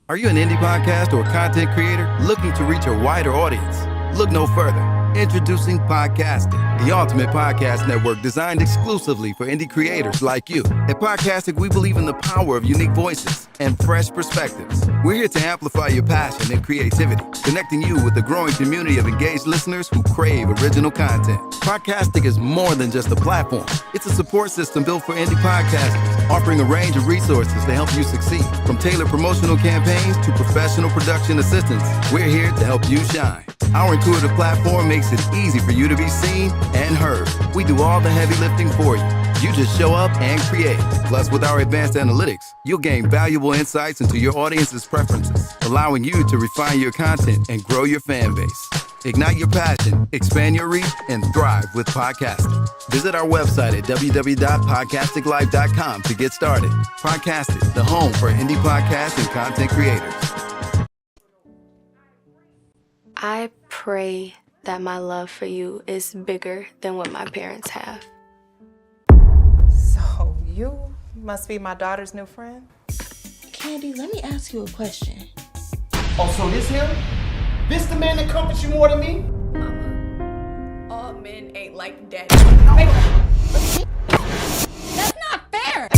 Are you an indie podcast or content creator looking to reach a wider audience? Look no further. Introducing Podcastic, the ultimate podcast network designed exclusively for indie creators like you. At Podcastic, we believe in the power of unique voices and fresh perspectives. We're here to amplify your passion and creativity, connecting you with a growing community of engaged listeners who crave original content. Podcastic is more than just a platform. It's a support system built for indie podcasters, offering a range of resources to help you succeed. From tailored promotional campaigns to professional production assistance, we're here to help you shine. Our intuitive platform makes it easy for you to be seen and heard. We do all the heavy lifting for you. You just show up and create. Plus, with our advanced analytics, you'll gain valuable insights into your audience's preferences, allowing you to refine your content and grow your fan base. Ignite your passion, expand your reach, and thrive with podcasting. Visit our website at www.podcasticlife.com to get started. Podcastic, the home for indie podcasts and content creators. I pray that my love for you is bigger than what my parents have. So you must be my daughter's new friend? Candy, let me ask you a question. Oh, so this him? This the man that comforts you more than me? Mama, all men ain't like daddy. That's not fair!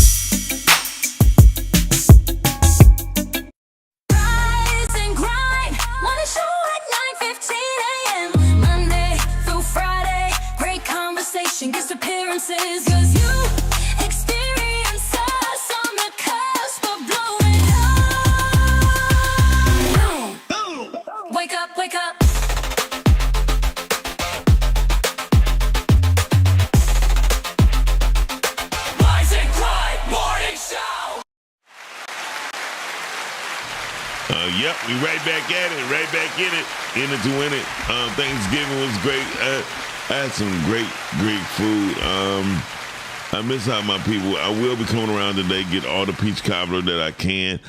Rise and grind, wanna show at 9:15 a.m. Monday through Friday, great conversation, guest appearances, 'cause you experience us on the cusp of blowing up. Boom. Wake up, wake up. Rise and grind, morning show. Yep, we right back at it, right back in it to win it. Thanksgiving was great. I had some great food. I miss out my people. I will be coming around today, get all the peach cobbler that I can.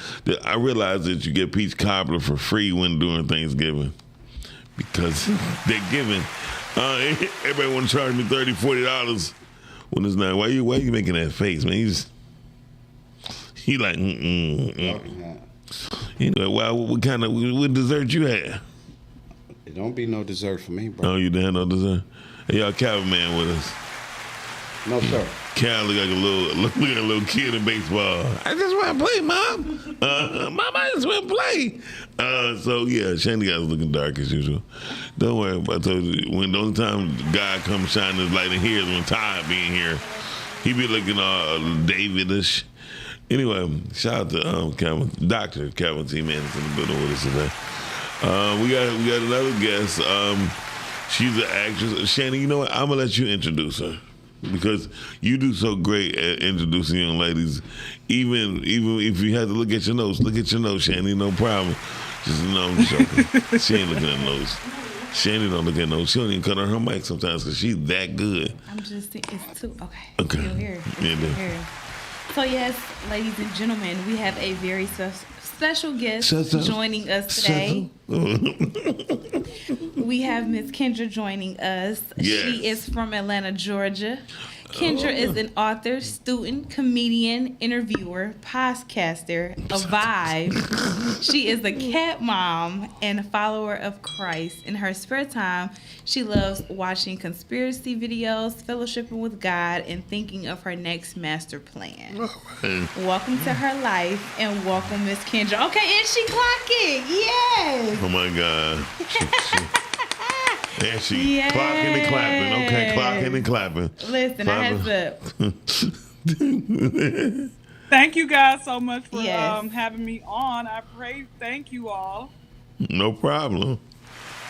I realize that you get peach cobbler for free when doing Thanksgiving because they're giving. Everybody want to charge me $30, $40 when it's not. Why you making that face, man? He like, You know, what dessert you had? It don't be no dessert for me, bro. Oh, you didn't have no dessert? Hey, y'all, Calvin Man with us. No, sir. Cal look like a little kid in baseball. I just want to play, Mom. Mom, I just want to play. So, yeah, Shandy guy's looking dark as usual. Don't worry. I told you, when the only time God comes shining his light in here is when Ty being here. He be looking all David-ish. Anyway, shout out to Dr. Calvin T. Man is in the building with us today. We got another guest. She's an actress. Shannon, you know what? I'm going to let you introduce her because you do so great at introducing young ladies. Even if you have to look at your nose, Shannon, no problem. Just, I'm joking. She ain't looking at nose. Shannon don't look at nose. She don't even cut on her mic sometimes because she's that good. I'm just, it's too, okay. Okay. Still here. Yeah, So yes, ladies and gentlemen, we have a very special guest joining us today. We have Miss Kendra joining us. Yes. She is from Atlanta, Georgia. Kendra is an author, student, comedian, interviewer, podcaster, a vibe. She is a cat mom and a follower of Christ. In her spare time, she loves watching conspiracy videos, fellowshipping with God, and thinking of her next master plan. Welcome to her life, and welcome, Miss Kendra. Okay, and she clocking. Yes. Oh, my God. And she clocking and clapping. Okay, clocking and clapping. Listen, clapping. I had to. Thank you guys so much for having me on. I pray. Thank you all. No problem.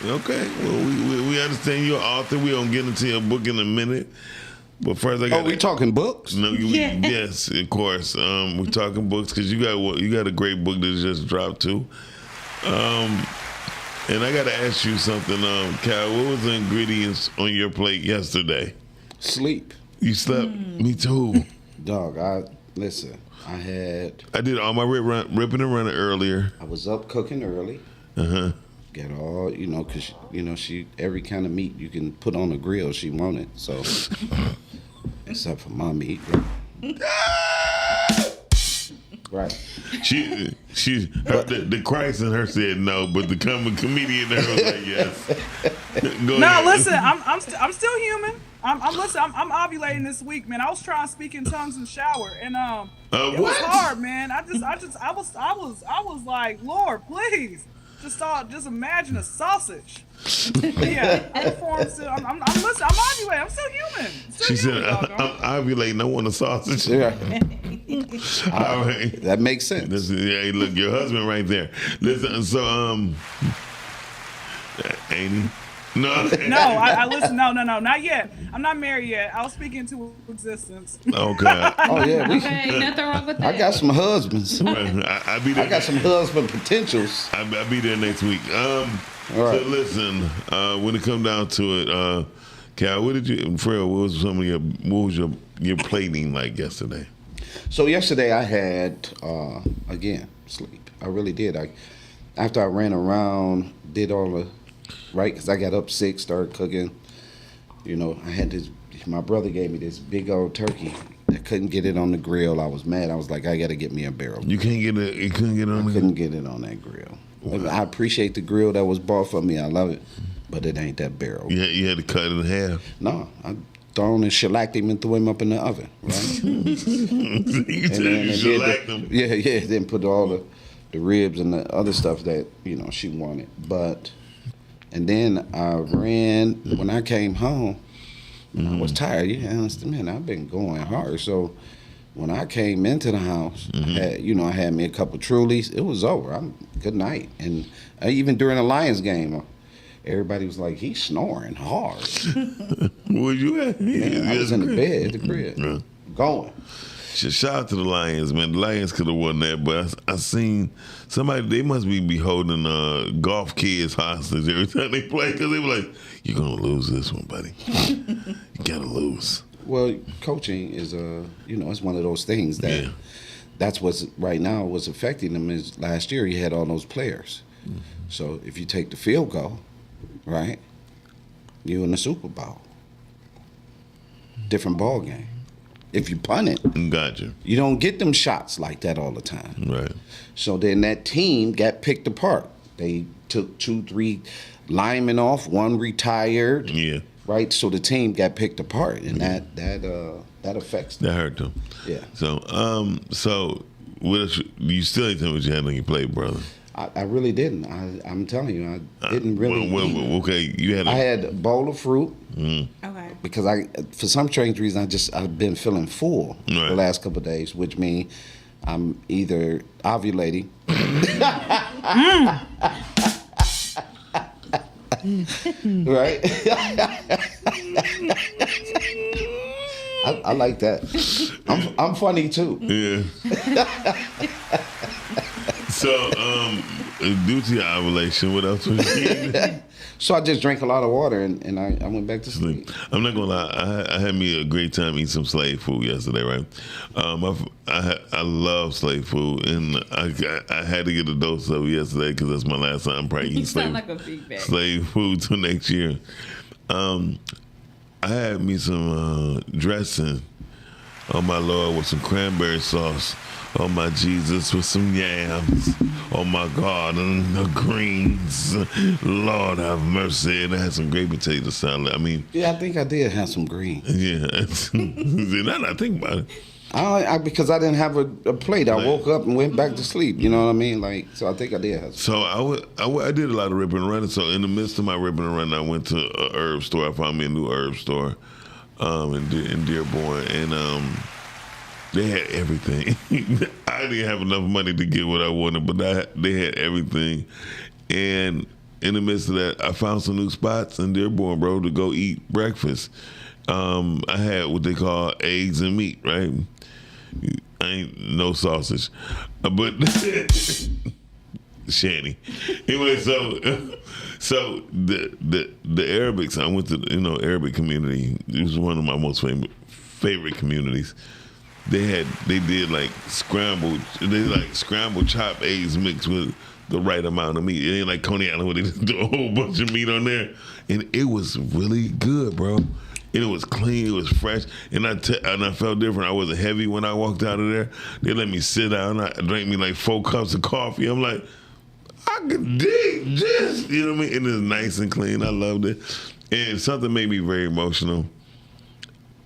Okay. Well, we understand you're an author. We're going to get into your book in a minute. But first, I got. Oh, we talking books? No, yes, of course. We're talking books because you got a great book that just dropped too. And I got to ask you something, Cal. What was the ingredients on your plate yesterday? Sleep. You slept? Me too. Dog, I did all my ripping and running earlier. I was up cooking early. Got all, because, she, every kind of meat you can put on a grill, she wanted. So, except for my meat. Right. The Christ in her said no, but the comedian in her was like yes. Go No, ahead. listen, I'm still human. I'm ovulating this week, man. I was trying to speak in tongues in the shower, and it was hard, man. I was like, Lord, please, just imagine a sausage. Yeah, I'm listening. I'm ovulating. I'm still human. She said, I'm ovulating. I want a sausage. Yeah. All right. That makes sense. Hey, look, your husband right there. Listen, so, ain't he? No. I listen. No, not yet. I'm not married yet. I was speaking into existence. Okay. Oh yeah, Okay, nothing wrong with that. I got some husbands. I'll be there. I got some husband potentials. I'll be there next week. All right. So listen, when it come down to it, Cal, Fred, what was your plating like yesterday? So yesterday I had again sleep. I really did. After I ran around, did all the right, because I got up 6, started cooking. You know, I had this. My brother gave me this big old turkey. I couldn't get it on the grill. I was mad. I was like, I got to get me a barrel. You couldn't get it. You couldn't get it on. I couldn't get it on that grill. Wow. I appreciate the grill that was bought for me. I love it, but it ain't that barrel. Yeah, you had to cut it in half. No, I thrown and shellacked him and threw him up in the oven. Right? You shellacked him. Yeah. Then put all the ribs and the other stuff that she wanted, and then I ran when I came home. I was tired. Yeah, man, I've been going hard. So when I came into the house, I had me a couple Trulies. It was over. Good night. And even during the Lions game, everybody was like, he's snoring hard. Where you at? I was in the bed, the crib, going. Shout out to the Lions, man. The Lions could have won that, but I seen somebody, they must be holding golf kids hostage every time they play, because they were like, you're going to lose this one, buddy. You got to lose. Well, coaching is, it's one of those things that that's what's right now what's affecting them is last year you had all those players. So if you take the field goal, right, you in the Super Bowl. Different ball game. If you punt it, gotcha. You don't get them shots like that all the time. Right. So then that team got picked apart. They took 2-3 linemen off, one retired. Yeah. Right. So the team got picked apart, and that affects them. That hurt them. Yeah. So what else, you still ain't tell me what you had on your plate, brother. I really didn't. I'm telling you, I didn't really. Okay, you had. I had a bowl of fruit. Okay. Because for some strange reason, I've been feeling full the last couple of days, which means I'm either ovulating. Right. I like that. I'm funny too. Yeah. So, due to your ovulation, what else was you eating? So I just drank a lot of water and I went back to sleep. I'm not gonna lie, I had me a great time eating some slave food yesterday, right? I love slave food, and I had to get a dose of it yesterday because that's my last time probably eating slave food till next year. I had me some dressing, oh my Lord, with some cranberry sauce. Oh my Jesus, with some yams. Oh my God, and the greens. Lord have mercy. And I had some great potato salad. I mean, yeah, I think I did have some greens. Yeah, now that I think about it. Because I didn't have a plate. I woke up and went back to sleep. You know what I mean? So I think I did have some. So I did a lot of ripping and running. So in the midst of my ripping and running, I went to a herb store. I found me a new herb store in Dearborn, and they had everything. I didn't have enough money to get what I wanted, but they had everything. And in the midst of that, I found some new spots in Dearborn, bro, to go eat breakfast. I had what they call eggs and meat, right? I ain't no sausage, but Shanny. Anyway, so the Arabics, I went to Arabic community. It was one of my most favorite communities. They did like scrambled chopped eggs mixed with the right amount of meat. It ain't like Coney Island where they just do a whole bunch of meat on there. And it was really good, bro. And it was clean, it was fresh, and I felt different. I wasn't heavy when I walked out of there. They let me sit down. I drank me like 4 cups of coffee. I'm like, I could dig this. You know what I mean? And it's nice and clean. I loved it. And something made me very emotional.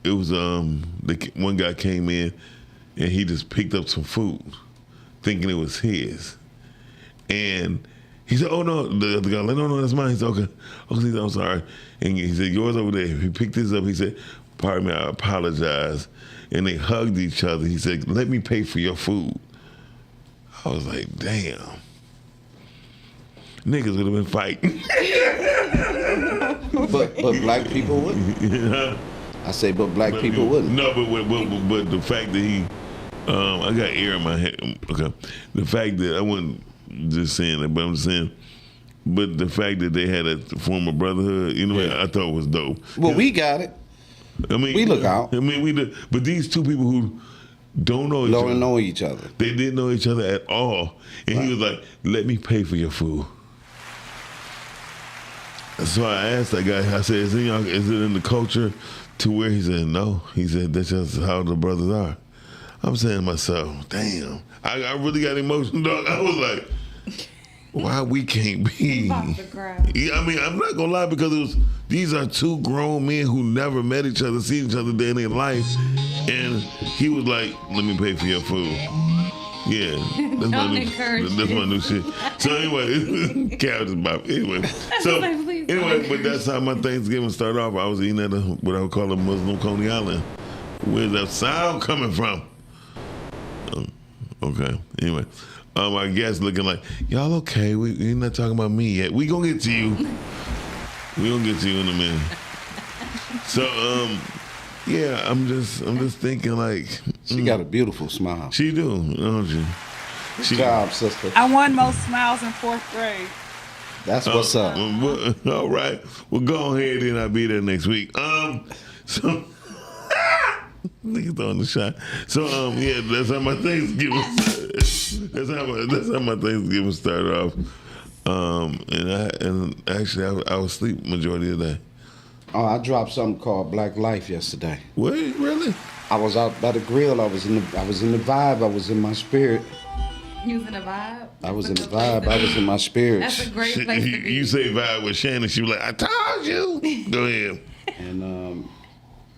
It was one guy came in and he just picked up some food, thinking it was his. And he said, "Oh no!" The other guy like, "No, that's mine." He said, "Okay." He said, "I'm sorry." And he said, "Yours over there." He picked this up. He said, "Pardon me, I apologize." And they hugged each other. He said, "Let me pay for your food." I was like, "Damn, niggas would have been fighting." but black people wouldn't. Yeah. I say, but black people wouldn't. No, but the fact that he, I got air in my head. Okay, the fact that I wasn't just saying that, but I'm saying, but the fact that they had a form of brotherhood, you know, what I thought was dope. Well, we got it. I mean, we look out. I mean, we did, but these two people who don't know each other, they didn't know each other at all, and he was like, "Let me pay for your food." So I asked that guy. I said, "Is it in the culture to where?" He said, "No." He said, "That's just how the brothers are." I'm saying to myself, "Damn." I really got emotional, dog. I was like, why we can't be? Yeah, I mean, I'm not gonna lie, because these are two grown men who never met each other, seen each other day in their life, and he was like, "Let me pay for your food." Yeah, that's my new shit. So anyway, characters Bob. Anyway, but that's how my Thanksgiving started off. I was eating at what I would call a Muslim Coney Island. Where's that sound coming from? Okay. Anyway, our guest looking like, y'all okay? We're not talking about me yet. We gonna get to you. We gonna get to you in a minute. So, yeah, I'm just thinking like, she got a beautiful smile. She do, don't you? Good job, sister. I won most smiles in 4th grade. That's what's up. All right. Well, go ahead and I'll be there next week. So. Niggas throwing the shot. So yeah, that's how my Thanksgiving. that's how my Thanksgiving started off. And actually I was asleep majority of the day. Oh, I dropped something called Black Life yesterday. What? Really? I was out by the grill. I was in the vibe. I was in my spirit. You was in a vibe? I was in the vibe. I was in my spirit. That's a great place to be. You say vibe with Shannon. She was like, "I told you." Go ahead.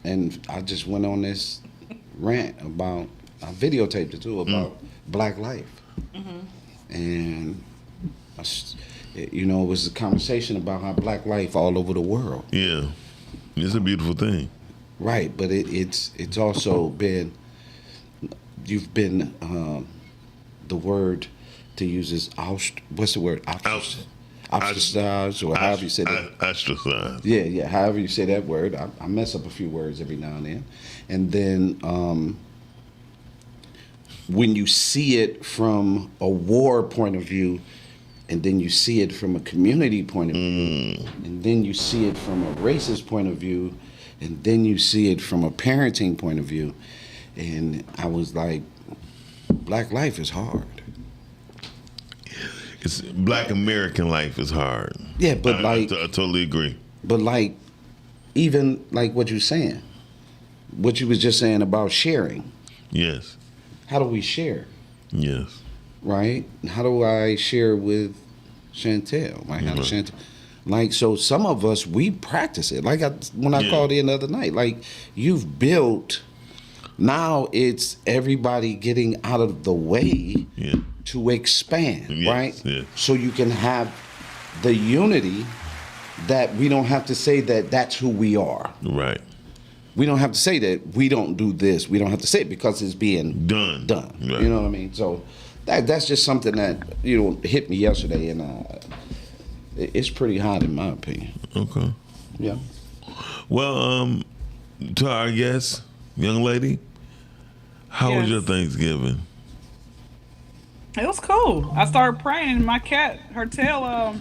And I just went on this rant about, I videotaped it too, about Black life. Mm-hmm. And, it was a conversation about how Black life all over the world. Yeah, it's a beautiful thing. Right, but it's also been, you've been, the word to use is, what's the word? Ostracized, or however you say that. Ostracized. Yeah, however you say that word. I mess up a few words every now and then. And then when you see it from a war point of view, and then you see it from a community point of view, and then you see it from a racist point of view, and then you see it from a parenting point of view, and I was like, Black life is hard. It's Black American life is hard. Yeah, but I totally agree. But like, even like what you're saying, what you was just saying about sharing. Yes. How do we share? Yes. Right? How do I share with Chantel? Like, how does Chantel? Like, so some of us, we practice it. Like when I called in the other night, like you've built, now it's everybody getting out of the way to expand, right? Yeah. So you can have the unity that we don't have to say that that's who we are. Right. We don't have to say that we don't do this. We don't have to say it because it's being done. Right. You know what I mean? So that's just something that, hit me yesterday, and it's pretty hot in my opinion. Okay. Yeah. Well, to our guest, young lady, how was your Thanksgiving? It was cool. I started praying, and my cat, her tail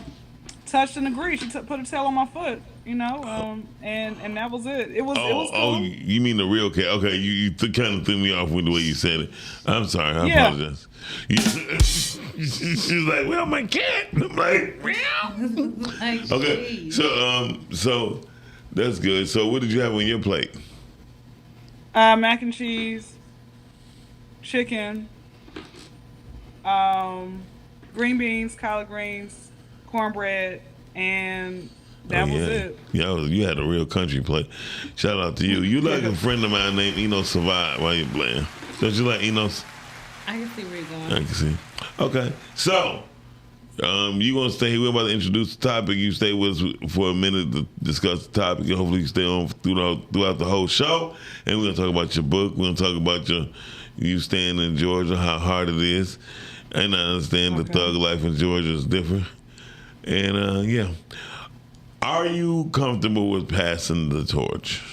touched and agreed. She put her tail on my foot, and that was it. It was cool. Oh, you mean the real cat? Okay, you kind of threw me off with the way you said it. I'm sorry. I apologize. She's like, "Well, my cat." I'm like, "Meow." Okay, so That's good. So what did you have on your plate? Mac and cheese, chicken, green beans, collard greens, cornbread, and that was it. Yeah, you had a real country plate. Shout out to you. You like a friend of mine named Enos Savard while you're playing. Don't you like Enos? I can see where you're going. I can see. Okay. So, you going to stay here. We're about to introduce the topic. You stay with us for a minute to discuss the topic. And hopefully you stay on throughout the whole show. And we're going to talk about your book. We're going to talk about you staying in Georgia, how hard it is. And I understand the thug life in Georgia is different. And, yeah. Are you comfortable with passing the torch?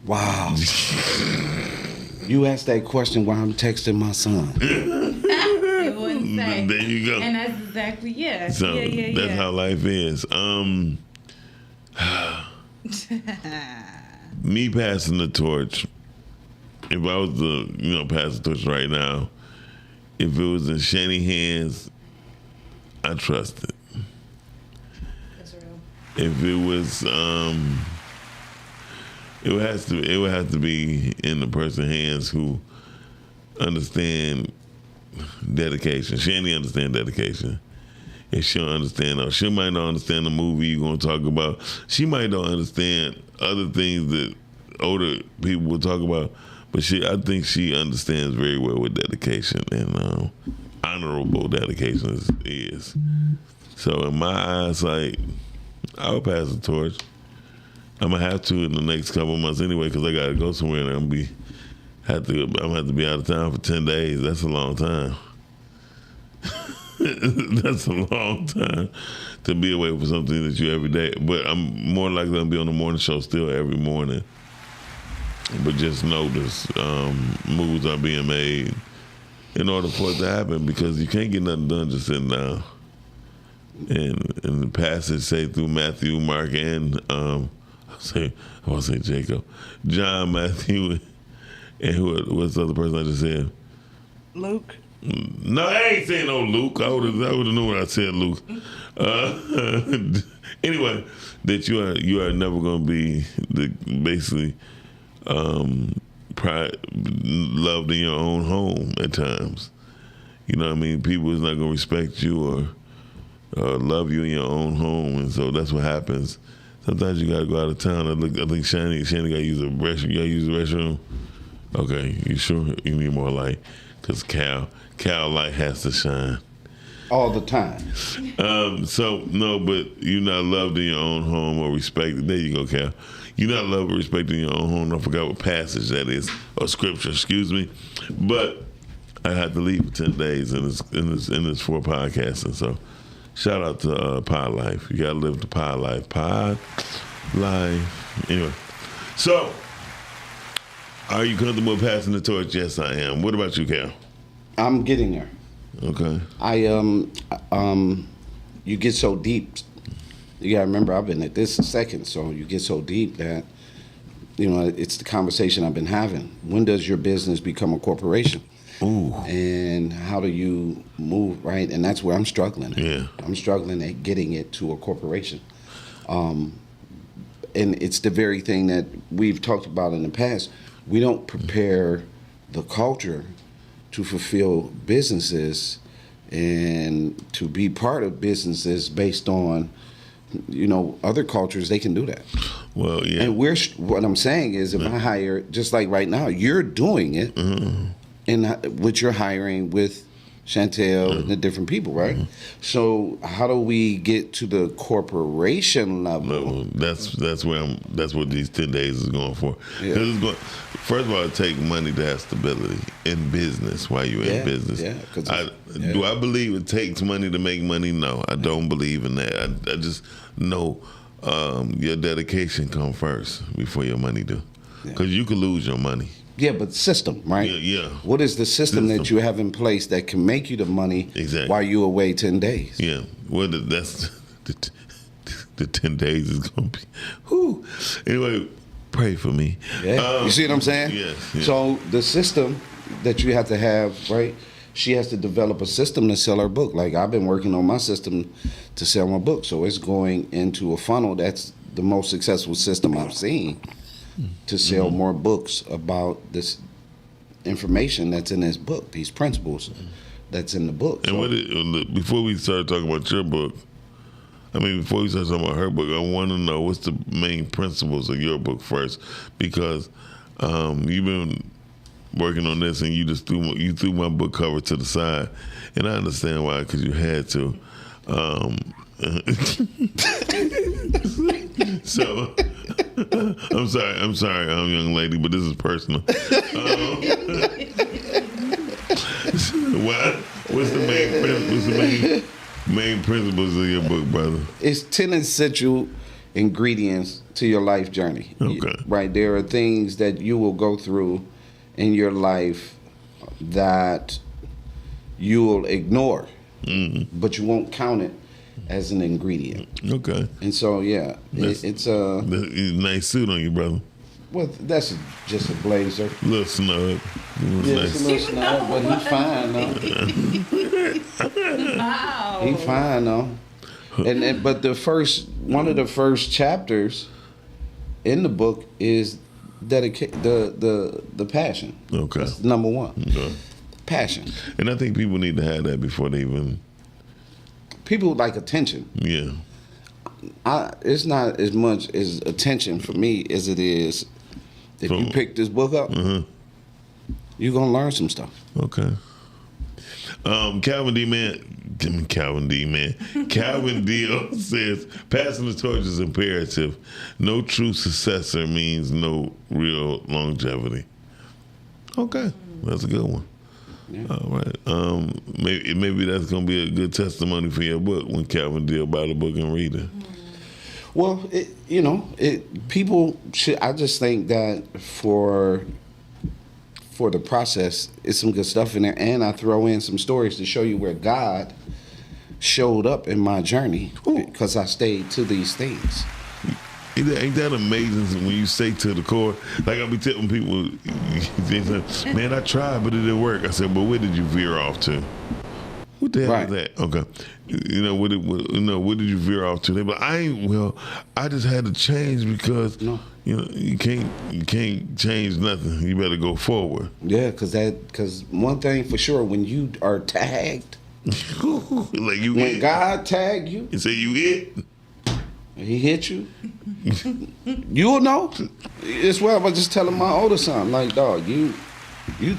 Wow. You asked that question while I'm texting my son. It wouldn't say. There you go. And that's exactly, yeah. So that's how life is. Me passing the torch, if I was to, pass the torch right now, if it was in Shani hands, I trust it. That's real. If it was, it would have to be in the person's hands who understand dedication. Shani understand dedication. And she'll understand. She might not understand the movie you're going to talk about. She might not understand other things that older people will talk about. But I think she understands very well what dedication and honorable dedication is. So in my eyes, I'll pass the torch. I'm gonna have to in the next couple of months anyway, because I gotta go somewhere and I'm gonna have to be out of town for 10 days. That's a long time. That's a long time to be away for something that you every day. But I'm more likely gonna be on the morning show still every morning. But just notice moves are being made in order for it to happen, because you can't get nothing done just sitting down. And the passage say through Matthew, Mark, and I want to say Jacob, John, Matthew, and what's the other person I just said? Luke. No, I ain't saying no Luke. I would have known when I said Luke. Anyway, that you are never going to be basically loved in your own home at times. You know what I mean? People is not going to respect you or love you in your own home, and so that's what happens. Sometimes you gotta go out of town. I think Shani gotta use a restroom. You gotta use the restroom. Okay, you sure? You need more light, cause Cal light has to shine all the time. So no, but you're not loved in your own home or respected. There you go, Cal. You're not loved or respected in your own home. I forgot what passage that is, or scripture. Excuse me, but I had to leave for 10 days in this for podcasting. So. Shout out to Pod Life. You gotta live the Pod Life. Pod Life. Anyway, so are you comfortable passing the torch? Yes, I am. What about you, Cal? I'm getting there. Okay. You get so deep. You gotta remember, I've been at this a second, so you get so deep that it's the conversation I've been having. When does your business become a corporation? Ooh. And how do you move, right? And that's where I'm struggling. Yeah. I'm struggling at getting it to a corporation. And it's the very thing that we've talked about in the past. We don't prepare the culture to fulfill businesses and to be part of businesses based on, other cultures. They can do that. Well, yeah. And what I'm saying is, if I hire, just like right now, you're doing it. Mm-hmm. And what you're hiring with Chantel and the different people, right? So how do we get to the corporation level? That's what these 10 days is going for. Yeah. First of all, it takes money to have stability in business while you're in business. Yeah, do I believe it takes money to make money? No, I don't believe in that. I just know your dedication comes first before your money do. Because you could lose your money. Yeah, but system, right? Yeah. What is the system that you have in place that can make you the money while you're away 10 days? Yeah. Well, that's the 10 days is going to be. Whew. Anyway, pray for me. Yeah. You see what I'm saying? Yes. So the system that you have to have, right? She has to develop a system to sell her book. Like I've been working on my system to sell my book. So it's going into a funnel that's the most successful system I've seen to sell more books about this information that's in this book, these principles that's in the book. And before we start talking about your book, before we start talking about her book, I want to know what's the main principles of your book first, because you've been working on this and you just threw my book cover to the side, and I understand why, because you had to. So I'm sorry, young lady, but this is personal. What's the main principles of your book, brother? It's 10 essential ingredients to your life journey. Okay. Right. There are things that you will go through in your life that you will ignore, but you won't count it as an ingredient. Okay. And so, yeah, it's a nice suit on you, brother. Well, that's just a blazer. Little snug. It's a little snug, but he's fine though. Wow. He's fine though. And but one of the first chapters in the book is the passion. Okay. That's number one. Okay. Passion. And I think people need to have that before they even. People like attention. Yeah. It's not as much as attention for me as it is if you pick this book up, you're gonna learn some stuff. Okay. Calvin Deal says passing the torch is imperative. No true successor means no real longevity. Okay, that's a good one. Yeah. All right. Maybe that's gonna be a good testimony for your book when Calvin Deal buy the book and read it. Well, people should. I just think that for the process, it's some good stuff in there, and I throw in some stories to show you where God showed up in my journey because I stayed to these things. Ain't that amazing when you say to the core? Like I be telling people, they say, man, I tried, but it didn't work. I said, but where did you veer off to? What the hell is that? Okay. What did you veer off to? They be like, I just had to change because you can't change nothing. You better go forward. Yeah, because one thing for sure, when you are tagged, when God tagged you, and say you hit, he hit you, you'll know. It's what I was just telling my older son, like, dog, you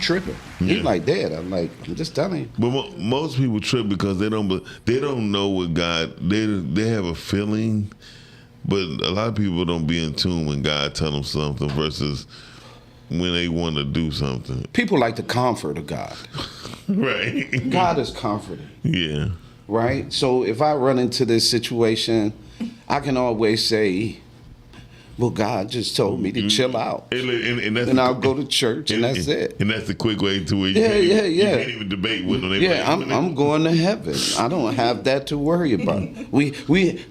tripping. He's like, Dad, I'm just telling you. But most people trip because they don't know what God, they have a feeling, but a lot of people don't be in tune when God tell them something versus when they want to do something. People like the comfort of God. Right. God is comforting. Yeah. Right? So if I run into this situation, I can always say, well, God just told me to chill out. And I'll go to church, and that's it. And that's the quick way to where you can't even debate with them. I'm going to heaven. I don't have that to worry about.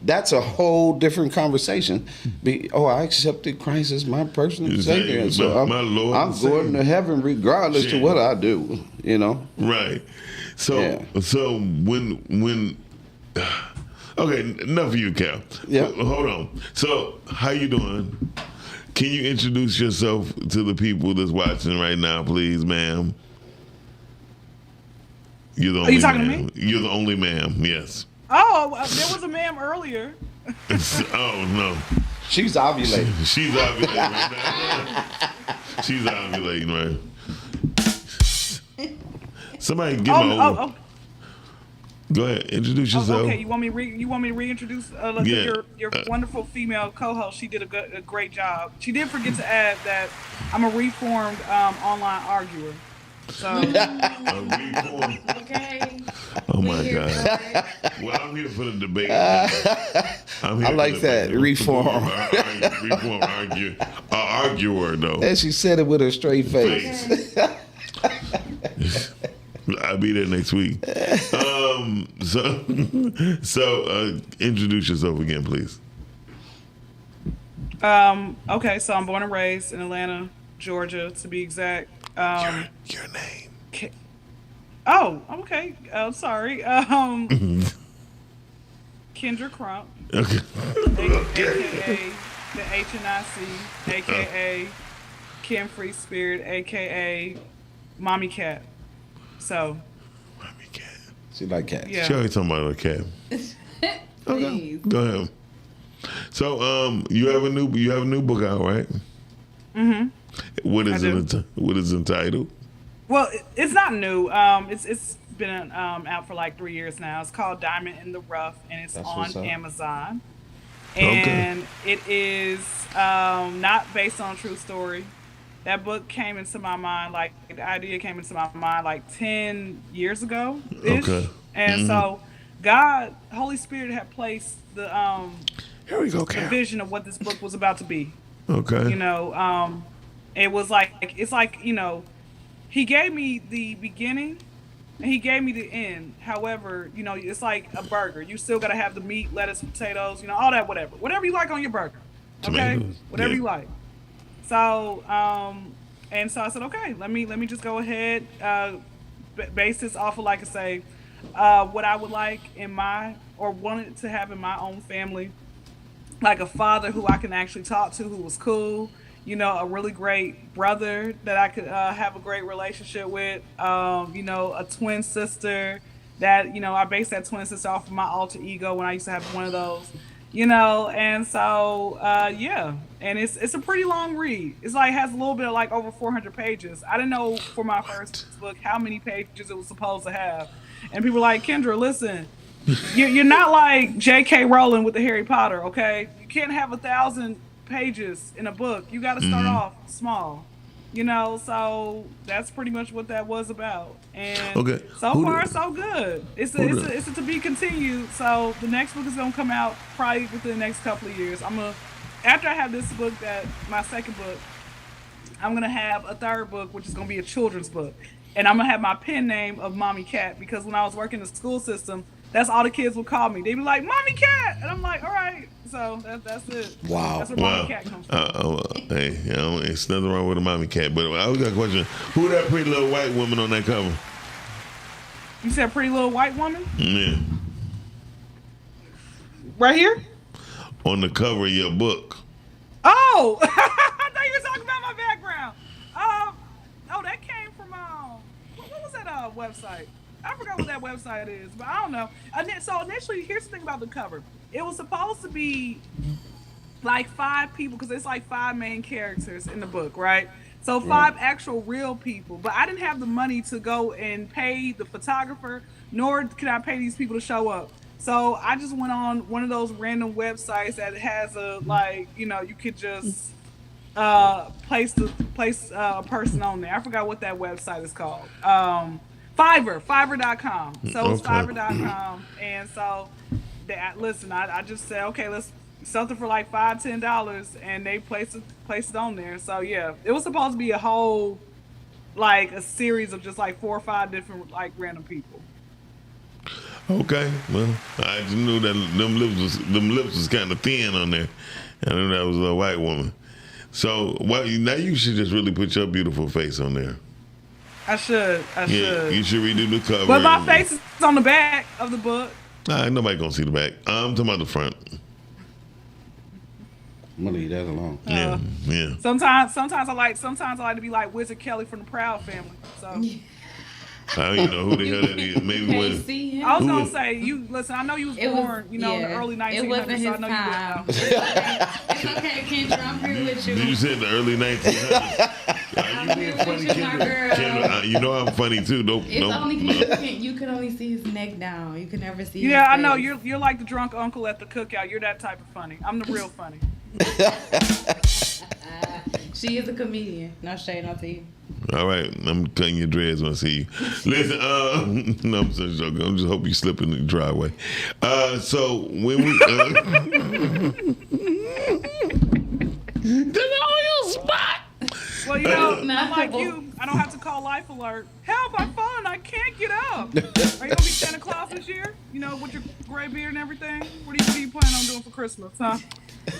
That's a whole different conversation. I accepted Christ as my personal Savior. And so my Lord I'm going to heaven regardless to what I do, Right. So when okay, enough of you, Cal. Yeah. Hold on. So, how you doing? Can you introduce yourself to the people that's watching right now, please, ma'am? You're the only. Are you talking ma'am. to me? You're the only ma'am. Yes. Oh, there was a ma'am earlier. Oh no. She's ovulating. She's ovulating right now. She's ovulating, right? Somebody give me over. Go ahead, introduce yourself. Okay, you want me to reintroduce your wonderful female co-host? She did a great job. She did forget to add that I'm a reformed online arguer. So okay. Oh my God. Well, I'm here for the debate. I like that reform. Arguer though. And she said it with a straight face. I'll be there next week. So introduce yourself again, please. Okay, so I'm born and raised in Atlanta, Georgia, to be exact. Your name. Kendra Crump, Okay. aka the HNIC, aka Kim Free Spirit, aka Mommy Cat. So. Mommy Cat. She like cats. Yeah. She always talking about a cat. Okay. Go ahead. So, you have a new book out, right? Mm-hmm. What is entitled? Well, it's not new. It's been out for like 3 years now. It's called Diamond in the Rough, and it's on Amazon. And it is not based on a true story. That book came into my mind, like the idea came into my mind like 10 years ago. Okay. And so God, Holy Spirit had placed the Here we go, the vision of what this book was about to be. Okay. You know, it was like, it's like, you know, he gave me the beginning and he gave me the end. However, you know, it's like a burger. You still got to have the meat, lettuce, potatoes, you know, all that, whatever you like on your burger. Okay. Tomatoes. Whatever you like. So, and so I said, okay, let me just go ahead, base this off of, like I say, what I would like in my, or wanted to have in my own family, like a father who I can actually talk to, who was cool, you know, a really great brother that I could have a great relationship with, you know, a twin sister that, you know, I based that twin sister off of my alter ego when I used to have one of those, you know, and so, yeah, and it's a pretty long read. It's like, has a little bit of like over 400 pages. I didn't know for my first book how many pages it was supposed to have. And people were like, Kendra, listen, you're not like J.K. Rowling with the Harry Potter, okay? You can't have 1,000 pages in a book. You got to start off small, you know. So that's pretty much what that was about. And so far, so good. It's a to be continued. So the next book is gonna come out probably within the next couple of years. After I have this book, my second book, I'm gonna have a third book, which is gonna be a children's book. And I'm gonna have my pen name of Mommy Cat, because when I was working in the school system, that's all the kids would call me. They'd be like, Mommy Cat! And I'm like, all right. So that's it. Wow. That's where Mommy Cat comes from. Hey, you know, it's nothing wrong with a mommy cat. But I always got a question. Who that pretty little white woman on that cover? You said pretty little white woman? Yeah. Right here? On the cover of your book. Oh! I thought you were talking about my background. Oh, that came from, what was that website? I forgot what that website is, but I don't know. So initially, here's the thing about the cover. It was supposed to be like 5 people, because it's like 5 main characters in the book, right? So 5 actual real people. But I didn't have the money to go and pay the photographer, nor could I pay these people to show up. So I just went on one of those random websites that has a, like, you know, you could just place a person on there. I forgot what that website is called. Fiverr.com. So it's Fiverr.com. And so, listen, I just said, okay, let's something for like $5-10, and they placed it on there. So yeah, it was supposed to be a whole, like a series of just like 4 or 5 different like random people. Okay, well, I just knew that them lips was kind of thin on there. I knew that was a white woman. So now you should just really put your beautiful face on there. I should. You should redo the cover. But my face is on the back of the book. Nobody gonna see the back. I'm talking about the front. I'm gonna leave that alone. Yeah. Sometimes I like to be like Wizard Kelly from the Proud Family. So I don't even know who the hell that is. Maybe when I was gonna say, you listen. I know you was born, in the early 1900s. It wasn't his so I know time. you would know. It's okay, Kendra. I'm here with you. You said the early 1900s. I'm here with you, my girl. Kendra, you know I'm funny too. You can only see his neck down. You can never see. Yeah, his I know. face. You're like the drunk uncle at the cookout. You're that type of funny. I'm the real funny. She is a comedian. No shade, no tea. All right, I'm cutting your dreads when I see you. Listen, no, I'm just joking. I just hope you slip in the driveway. So when we the oil spot. Well, you know, I'm like you. I don't have to call Life Alert. Help! I'm falling. I can't get up. Are you gonna be Santa Claus this year? You know, with your gray beard and everything. What are you planning on doing for Christmas, huh?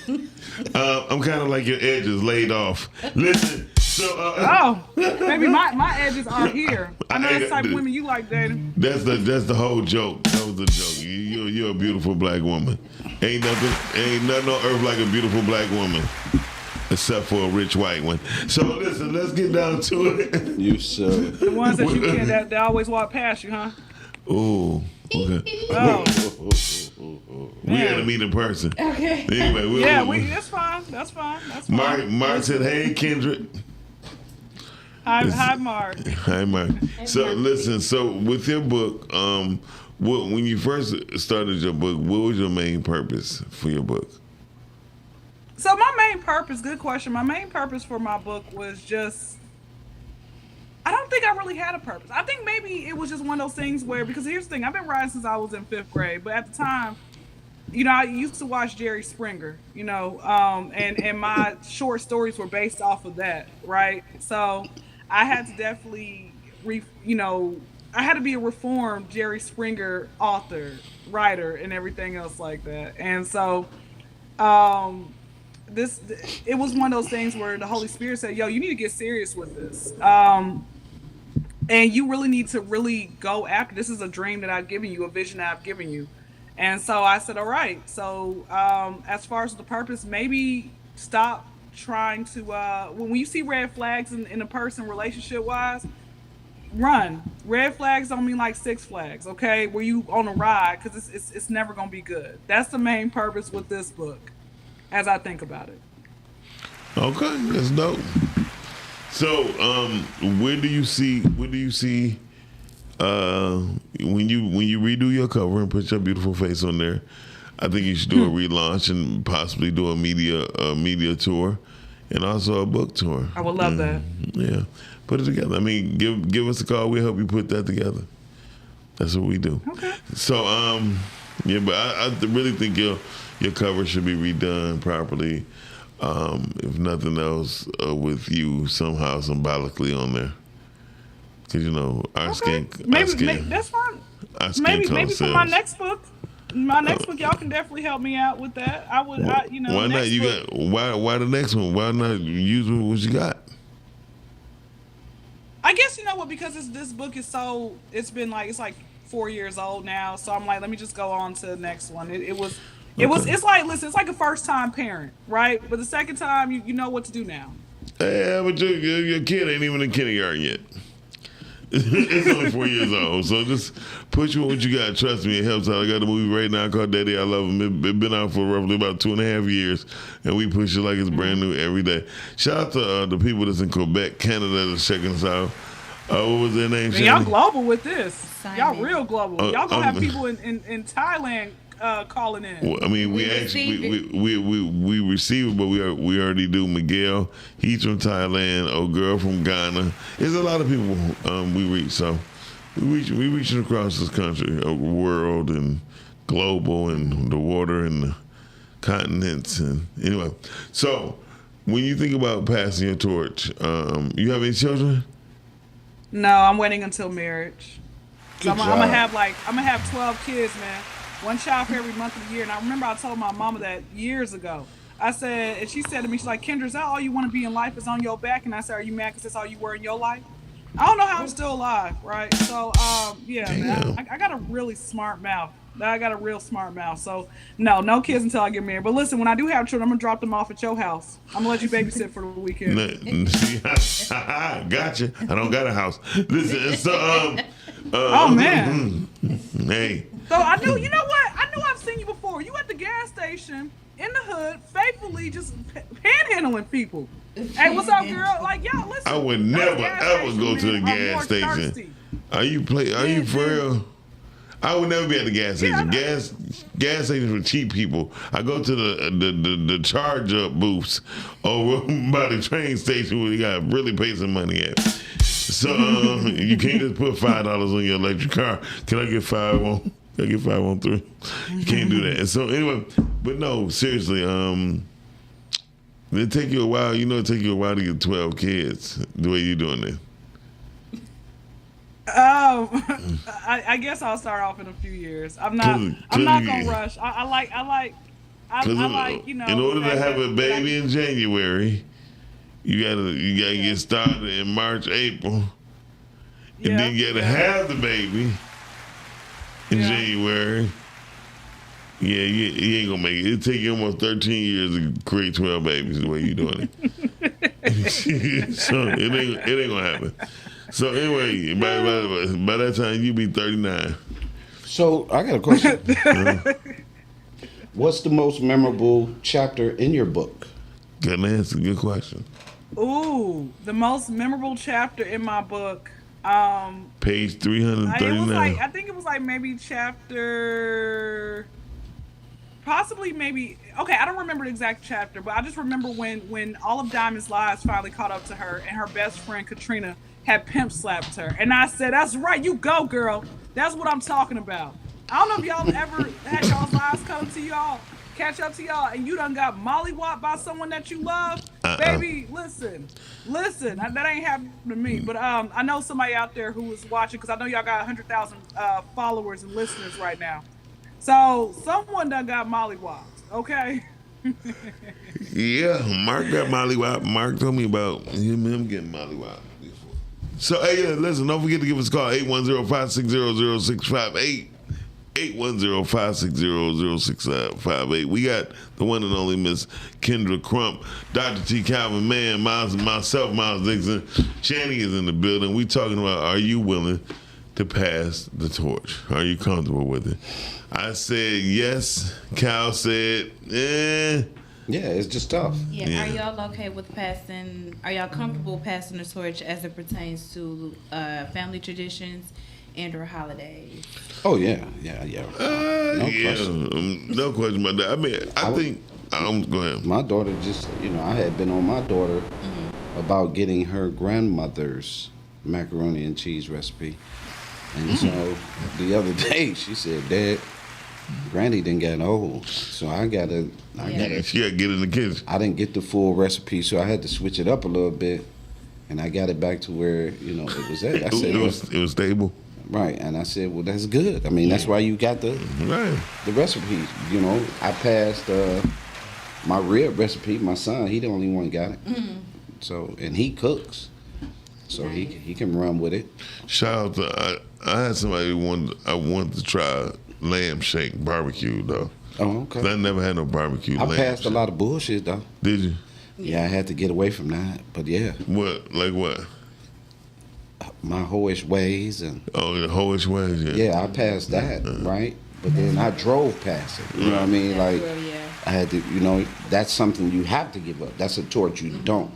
I'm kind of like your edges laid off. Listen, Oh, maybe my edges are here. I know that's the type of women you like dating. That's the whole joke. That was the joke. You're a beautiful black woman. Ain't nothing on earth like a beautiful black woman, except for a rich white one. So listen, let's get down to it. You silly. The ones that you can't that always walk past you, huh? Ooh. Okay. Oh. We gotta meet in person. Okay. Anyway, that's fine. That's fine. Mark said, "Hey, Kendrick." Hi, Mark. Hi, Mark. So listen. So with your book, when you first started your book, what was your main purpose for your book? So my main purpose, good question. My main purpose for my book was just, I don't think I really had a purpose. I think maybe it was just one of those things where, because here's the thing, I've been writing since I was in 5th grade, but at the time, I used to watch Jerry Springer, and my short stories were based off of that, right? So I had to definitely, I had to be a reformed Jerry Springer author, writer, and everything else like that. And so, it was one of those things where the Holy Spirit said, yo, you need to get serious with this. And you really need to really go after, this is a dream that I've given you, a vision that I've given you. And so I said, all right. So as far as the purpose, maybe stop trying to, when you see red flags in a person relationship wise, run. Red flags don't mean like Six Flags, okay? Where you on a ride, because it's never going to be good. That's the main purpose with this book, as I think about it. Okay, that's dope. So, where do you see when you redo your cover and put your beautiful face on there? I think you should do a relaunch and possibly do a media tour, and also a book tour. I would love that. Yeah, put it together. I mean, give us a call. We'll help you put that together. That's what we do. Okay. So, but I really think your cover should be redone properly. If nothing else, with you somehow symbolically on there, because our skin. Maybe that's fine. Maybe for my next book. Y'all can definitely help me out with that. I would. Why not? Why the next one? Why not use what you got? I guess you know what, because this book is it's like 4 years old now, so I'm like, let me just go on to the next one. It's like a first time parent, right? But the second time, you know what to do now. Yeah, but your kid ain't even in kindergarten yet. It's only 4 years old, so just put you on what you got. Trust me, it helps out. I got a movie right now called Daddy, I Love Him. It's been out for roughly about 2.5 years, and we push it like it's brand new every day. Shout out to the people that's in Quebec, Canada, that's checking us out. What was their name? Man, y'all global with this. Y'all real global. Y'all gonna have people in Thailand calling in. Well, I mean, we receive it, but we already do. Miguel, he's from Thailand. Old girl from Ghana. There's a lot of people we reach. So we reaching across this country, world, and global, and the water, and the continents. And anyway, so when you think about passing your torch, you have any children? No, I'm waiting until marriage. So I'm gonna have 12 kids, man. One child for every month of the year. And I remember I told my mama that years ago. I said, and she said to me, she's like, Kendra, is that all you want to be in life is on your back? And I said, are you mad because that's all you were in your life? I don't know how I'm still alive, right? So, man, I got a really smart mouth. I got a real smart mouth. So, no kids until I get married. But listen, when I do have children, I'm going to drop them off at your house. I'm going to let you babysit for the weekend. Gotcha. I don't got a house. Listen, so, oh, man. Hey. So I knew, you know what? I knew I've seen you before. You at the gas station in the hood, faithfully just panhandling people. Hey, what's up, girl? Like, y'all, listen. I would never ever go to the gas station. Thirsty. Are you for real? I would never be at the gas station. Gas stations for cheap people. I go to the charge up booths over by the train station where you gotta really pay some money at. So you can't just put $5 on your electric car. Can I get 5 on? Can I get 5 on 3? You can't do that. And so anyway, but no, seriously, it take you a while. It take you a while to get 12 kids the way you're doing it. I guess I'll start off in a few years. I'm not gonna rush. I like in order to have a baby in January, you gotta get started in March, April, and then you gotta have the baby in January. Yeah, you ain't gonna make it. It'll take you almost 13 years to create 12 babies the way you doing it. So it ain't gonna happen. So anyway, by that time you be 39. So I got a question. What's the most memorable chapter in your book? Good answer. Good question. Ooh, the most memorable chapter in my book. Page 339. I think it was like maybe chapter. Possibly, maybe. Okay, I don't remember the exact chapter, but I just remember when all of Diamond's lies finally caught up to her, and her best friend Katrina had pimp slapped her, and I said, "That's right, you go, girl. That's what I'm talking about." I don't know if y'all ever had y'all's lives catch up to y'all, and you done got mollywopped by someone that you love. Baby, listen, that ain't happened to me. But I know somebody out there who was watching, because I know y'all got 100,000 followers and listeners right now. So someone done got mollywopped, okay? Yeah, Mark got mollywopped. Mark told me about him getting mollywopped before. So, hey, listen, don't forget to give us a call, 810-560-0658. 810-560-0658. We got the one and only Miss Kendra Crump, Dr. T. Calvin Mann, myself, Miles Dixon. Channy is in the building. We talking about, are you willing to pass the torch? Are you comfortable with it? I said yes. Cal said, eh. Yeah, it's just tough. Yeah. Are y'all okay with passing? Are y'all comfortable passing the torch as it pertains to family traditions and/or holidays? Oh yeah. No question about that. I mean, I think. Go ahead. My daughter just, I had been on my daughter about getting her grandmother's macaroni and cheese recipe, and so the other day she said, "Dad, Granny didn't get old, so I gotta She gotta get in the kitchen." I didn't get the full recipe, so I had to switch it up a little bit, and I got it back to where it was at. I said it was stable. Right, and I said, well, that's good. I mean, that's why you got the recipes. I passed my rib recipe. My son, he the only one got it. So, and he cooks, so he can run with it. Shout out to I had somebody I wanted to try lamb shank barbecue though. Oh, okay. 'Cause I never had no barbecue. I passed a lot of bullshit though. Did you? Yeah, I had to get away from that. But yeah. What? Like what? My hoish ways and. Oh, the hoish ways. Yeah. Yeah, I passed that, right? But then I drove past it. You know what I mean? Like I had to. That's something you have to give up. That's a torch you don't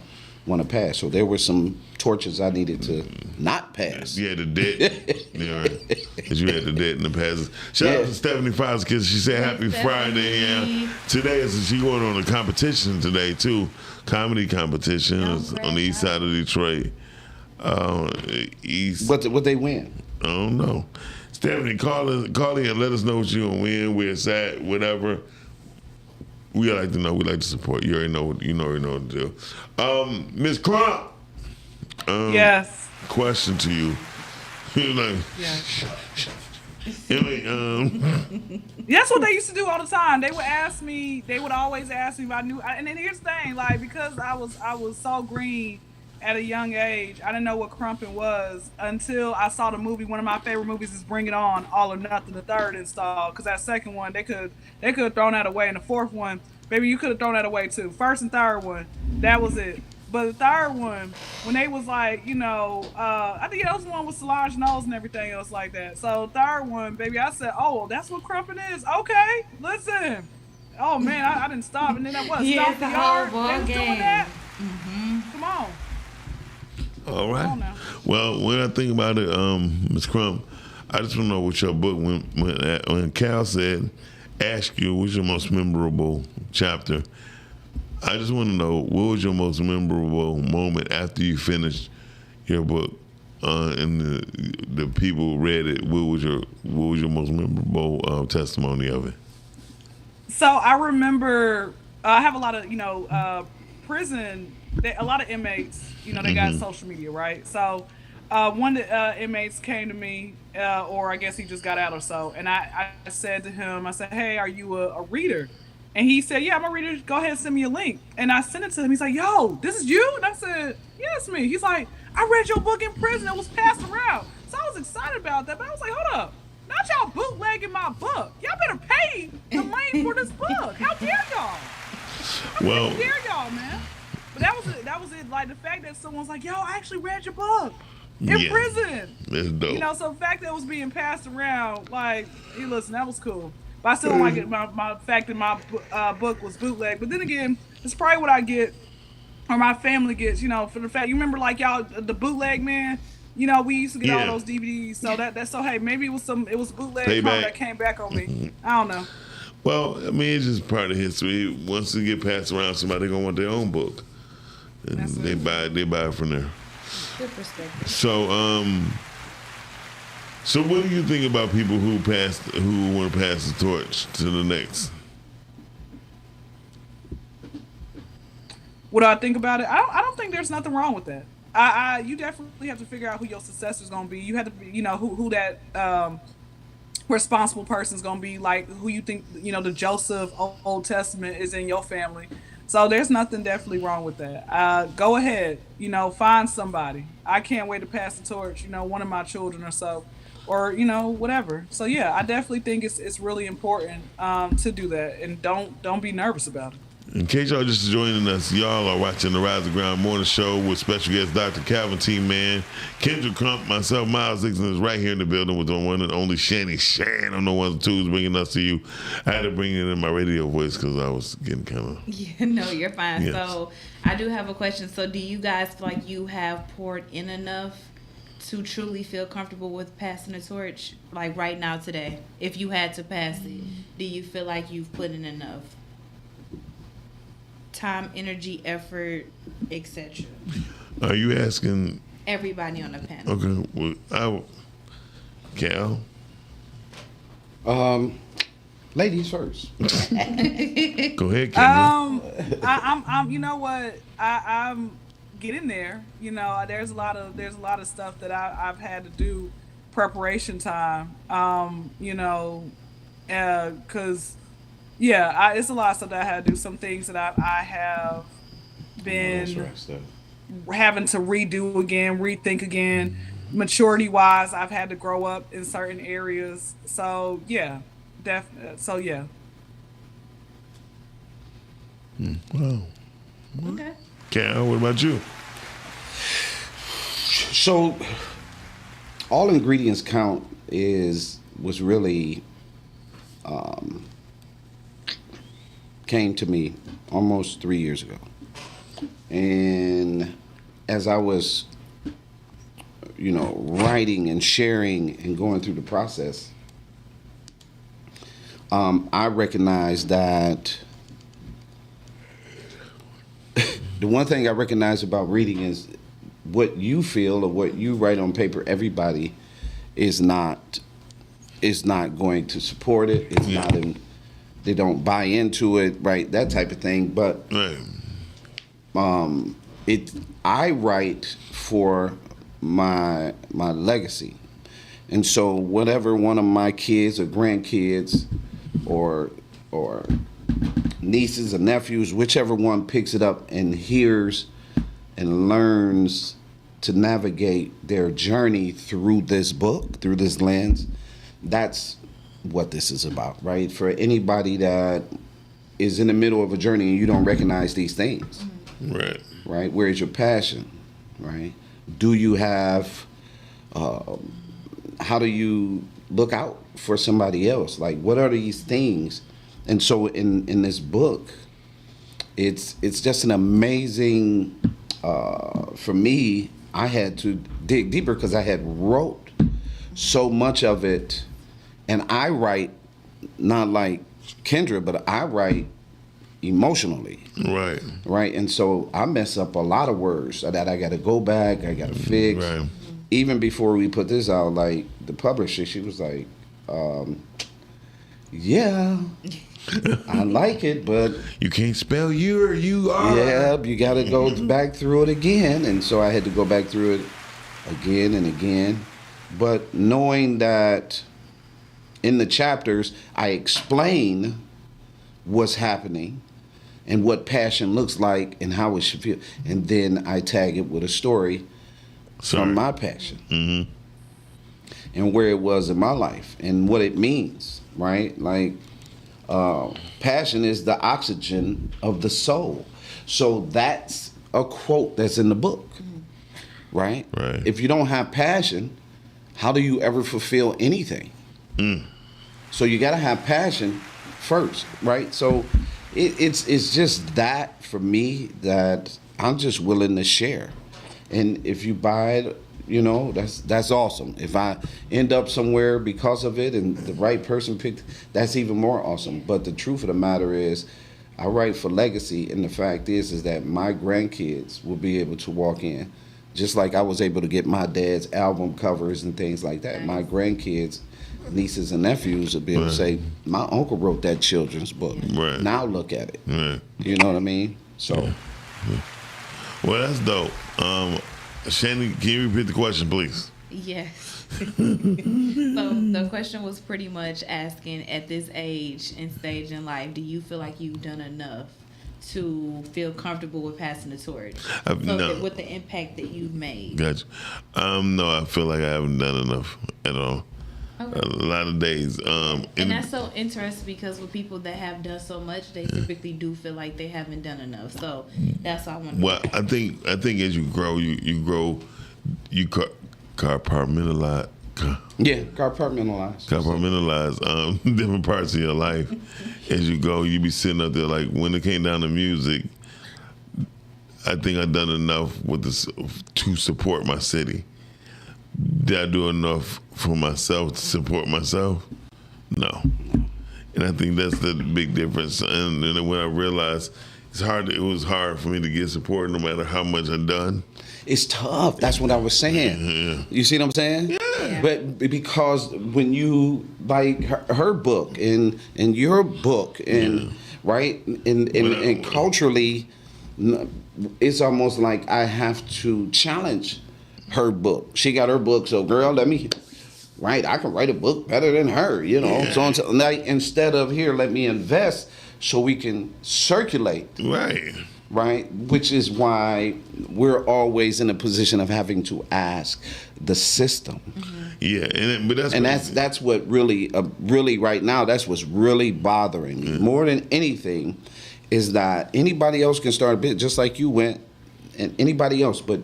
want to pass. So there were some torches I needed to not pass. Yeah, the debt. Yeah, right. Because you had the debt in the past. Shout out to Stephanie Fox, because she said happy Friday. Yeah. Today she going on a competition today too, comedy competition on the east side of Detroit. What they win? I don't know. Stephanie, call in and let us know what you're gonna win, where it's at, whatever. We like to know. We like to support. You already know what to do. Miss Crump. Yes. Question to you. Yes. That's what they used to do all the time. They would always ask me if I knew. And then here's the thing, like, because I was so green at a young age, I didn't know what crumping was until I saw the movie. One of my favorite movies is Bring It On, All or Nothing, the third install. Because that second one, they could have thrown that away. And the fourth one, baby, you could have thrown that away too. First and third one, that was it. But the third one, when they was like, I think that was the one with Solange Knowles and everything else like that. So third one, baby, I said, oh, that's what crumping is. Okay, listen. Oh man, I didn't stop. And then that was Stomp the Yard. They was doing that. Come on. All right. Well, when I think about it, Ms. Crump, I just want to know what your book, when Cal said, ask you, what's your most memorable chapter? I just want to know, what was your most memorable moment after you finished your book, and the people read it? What was your most memorable testimony of it? So I remember, I have a lot of prison. A lot of inmates, they got social media, right? So one of the inmates came to me, or I guess he just got out or so, and I said to him, I said, hey, are you a reader? And he said, yeah, I'm gonna read it. Go ahead and send me a link. And I sent it to him. He's like, yo, this is you? And I said, yeah, it's me. He's like, I read your book in prison. It was passed around. So I was excited about that. But I was like, hold up. Not y'all bootlegging my book. Y'all better pay the money for this book. How dare y'all? How dare y'all, man? But that was it. Like the fact that someone's like, yo, I actually read your book in prison. That's dope. You know, so the fact that it was being passed around, like, hey, listen, that was cool. But I still don't like it, my fact that my book was bootleg. But then again, it's probably what I get, or my family gets, you know, for the fact, you remember like y'all, the bootleg man? You know, we used to get all those DVDs. So that's so, hey, maybe it was bootleg that came back on me. I don't know. Well, I mean, it's just part of history. Once it get passed around, somebody gonna want their own book. And they buy it from there. Good perspective. So what do you think about people who want to pass the torch to the next? What do I think about it? I don't think there's nothing wrong with that. You definitely have to figure out who your successor is going to be. You have to, you know, who that responsible person is going to be, like who you think, you know, the Joseph Old Testament is in your family. So there's nothing definitely wrong with that. Go ahead, you know, find somebody. I can't wait to pass the torch, you know, one of my children or so, or, you know, whatever. So yeah, I definitely think it's really important to do that, and don't be nervous about it. In case y'all just joining us, y'all are watching the Rise of Ground Morning Show with special guest Dr. Calvin T. Mann, Kendra Crump, myself, Miles Dixon is right here in the building with the one and only Shanny Shan on the ones and twos, bringing us to you. I had to bring it in my radio voice because I was getting kind of... Yeah, no, you're fine. Yes. So I do have a question. So do you guys feel like you have poured in enough to truly feel comfortable with passing the torch, like right now today? If you had to pass it, do you feel like you've put in enough time, energy, effort, etc.? Are you asking everybody on the panel? Okay, well, Cal. Ladies first. Go ahead, Kendra. I'm you know what, I'm getting there. You know, there's a lot of stuff that I've had to do preparation time. You know, because it's a lot of stuff that I had to do. Some things that I have been having to redo again, rethink again. Maturity wise, I've had to grow up in certain areas. So yeah, so yeah. Wow. Okay. Cal, what about you? So, all ingredients count was really came to me almost 3 years ago, and as I was, you know, writing and sharing and going through the process, I recognized that the one thing I recognize about reading is what you feel or what you write on paper, everybody is not going to support it. It's not in, they don't buy into it, right? That type of thing. But I write for my legacy. And so whatever one of my kids or grandkids or nieces or nephews, whichever one picks it up and hears and learns to navigate their journey through this book, through this lens, that's what this is about, right? For anybody that is in the middle of a journey and you don't recognize these things, right? Where is your passion, right? Do you have, how do you look out for somebody else? Like, what are these things? And so in this book, it's just an amazing, for me, I had to dig deeper because I had wrote so much of it, and I write not like Kendra, but I write emotionally. Right. And so I mess up a lot of words that I got to go back, I got to fix. Right. Even before we put this out, like the publisher, she was like, yeah, I like it, but you can't spell you or you are. Yeah, you got to go back through it again. And so I had to go back through it again and again. But knowing that in the chapters, I explain what's happening and what passion looks like and how it should feel. And then I tag it with a story from my passion. Mm-hmm. And where it was in my life and what it means, right? Like, passion is the oxygen of the soul. So that's a quote that's in the book, right? Right. If you don't have passion, how do you ever fulfill anything? So you got to have passion first, right? So it's just that for me that I'm just willing to share. And if you buy it, you know, that's awesome. If I end up somewhere because of it and the right person picked, that's even more awesome. But the truth of the matter is, I write for legacy, and the fact is that my grandkids will be able to walk in, just like I was able to get my dad's album covers and things like that. My grandkids, nieces and nephews will be able to say, my uncle wrote that children's book. Right. Now look at it. Right. You know what I mean? So. Well, that's dope. Shandy, can you repeat the question, please? Yes. So the question was pretty much asking, at this age and stage in life, do you feel like you've done enough to feel comfortable with passing the torch? No. With the impact that you've made. Gotcha. No, I feel like I haven't done enough at all. Okay. A lot of days. And that's so interesting because with people that have done so much, they typically do feel like they haven't done enough. So that's all I want to Well, I think as you grow, you compartmentalize. Compartmentalize Different parts of your life. As you go, you be sitting up there like, when it came down to music, I think I've done enough with this to support my city. Did I do enough for myself to support myself? No. And I think that's the big difference. And then when I realized it was hard for me to get support no matter how much I've done. It's tough. That's what I was saying. Yeah. You see what I'm saying? Yeah. But because when you like her book and your book and right and culturally, it's almost like I have to challenge her book. She got her book, so girl, I can write a book better than her, you know. Yeah. So like, instead of here, let me invest so we can circulate. Right, which is why we're always in a position of having to ask the system. Yeah, that's what really right now. That's what's really bothering me more than anything, is that anybody else can start a business just like you went, and anybody else. But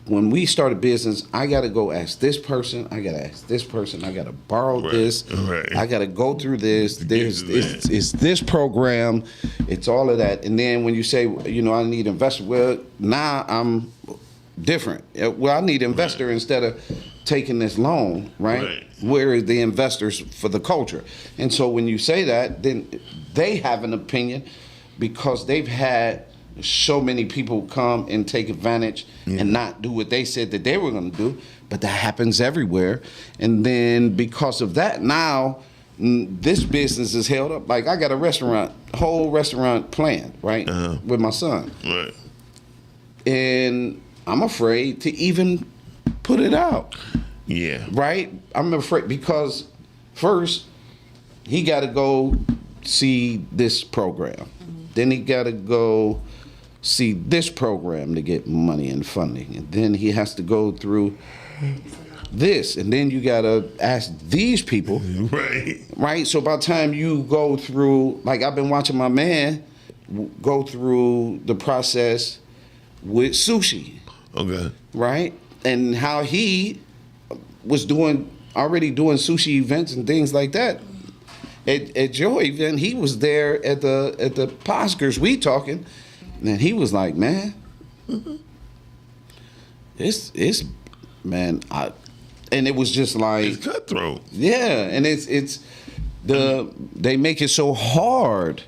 when we start a business, I got to go ask this person. I got to ask this person. I got to borrow this. Right. I got to go through this. It's this program. It's all of that. And then when you say, you know, I need investor, well, now I'm different. Well, I need investor instead of taking this loan, right? Where are the investors for the culture? And so when you say that, then they have an opinion because they've had so many people come and take advantage and not do what they said that they were going to do, but that happens everywhere. And then because of that, now this business is held up. Like I got a whole restaurant planned, right, with my son. Right. And I'm afraid to even put it out. Yeah. Right? I'm afraid because first he got to go see this program. Then he got to go see this program to get money and funding. And then he has to go through this. And then you got to ask these people. Right? So by the time you go through, like I've been watching my man go through the process with sushi. Okay. Right? And how he was already doing sushi events and things like that. At your event, he was there at the Oscars. We talking, and he was like, "Man, it's man," and it was just like it's cutthroat. Yeah, and they make it so hard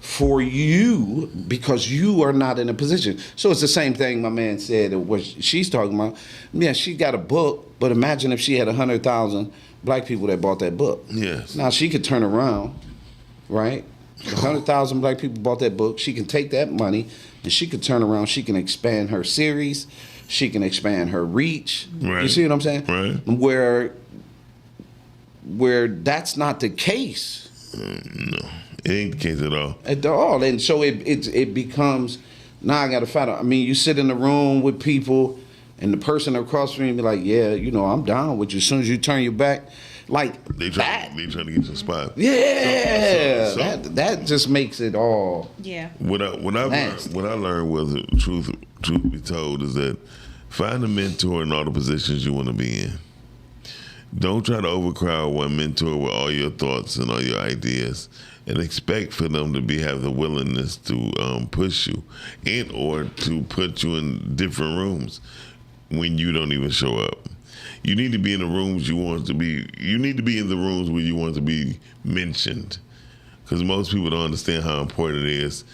for you because you are not in a position. So it's the same thing my man said. What she's talking about. Yeah, she got a book, but imagine if she had 100,000 black people that bought that book. Yes. Now she could turn around, right? 100,000 black people bought that book. She can take that money and she could turn around. She can expand her series. She can expand her reach. Right. You see what I'm saying? Right. Where that's not the case. No. It ain't the case at all. At all. And so it becomes, now I got to fight. I mean, you sit in the room with people and the person across from you be like, yeah, I'm down with you. As soon as you turn your back, like they trying to get your spot. Yeah. So that just makes it all. Yeah. What I learned was, truth be told, is that find a mentor in all the positions you want to be in. Don't try to overcrowd one mentor with all your thoughts and all your ideas, and expect for them to have the willingness to push you and or to put you in different rooms when you don't even show up. You need to be in the rooms you want to be. You need to be in the rooms where you want to be mentioned, because most people don't understand how important it is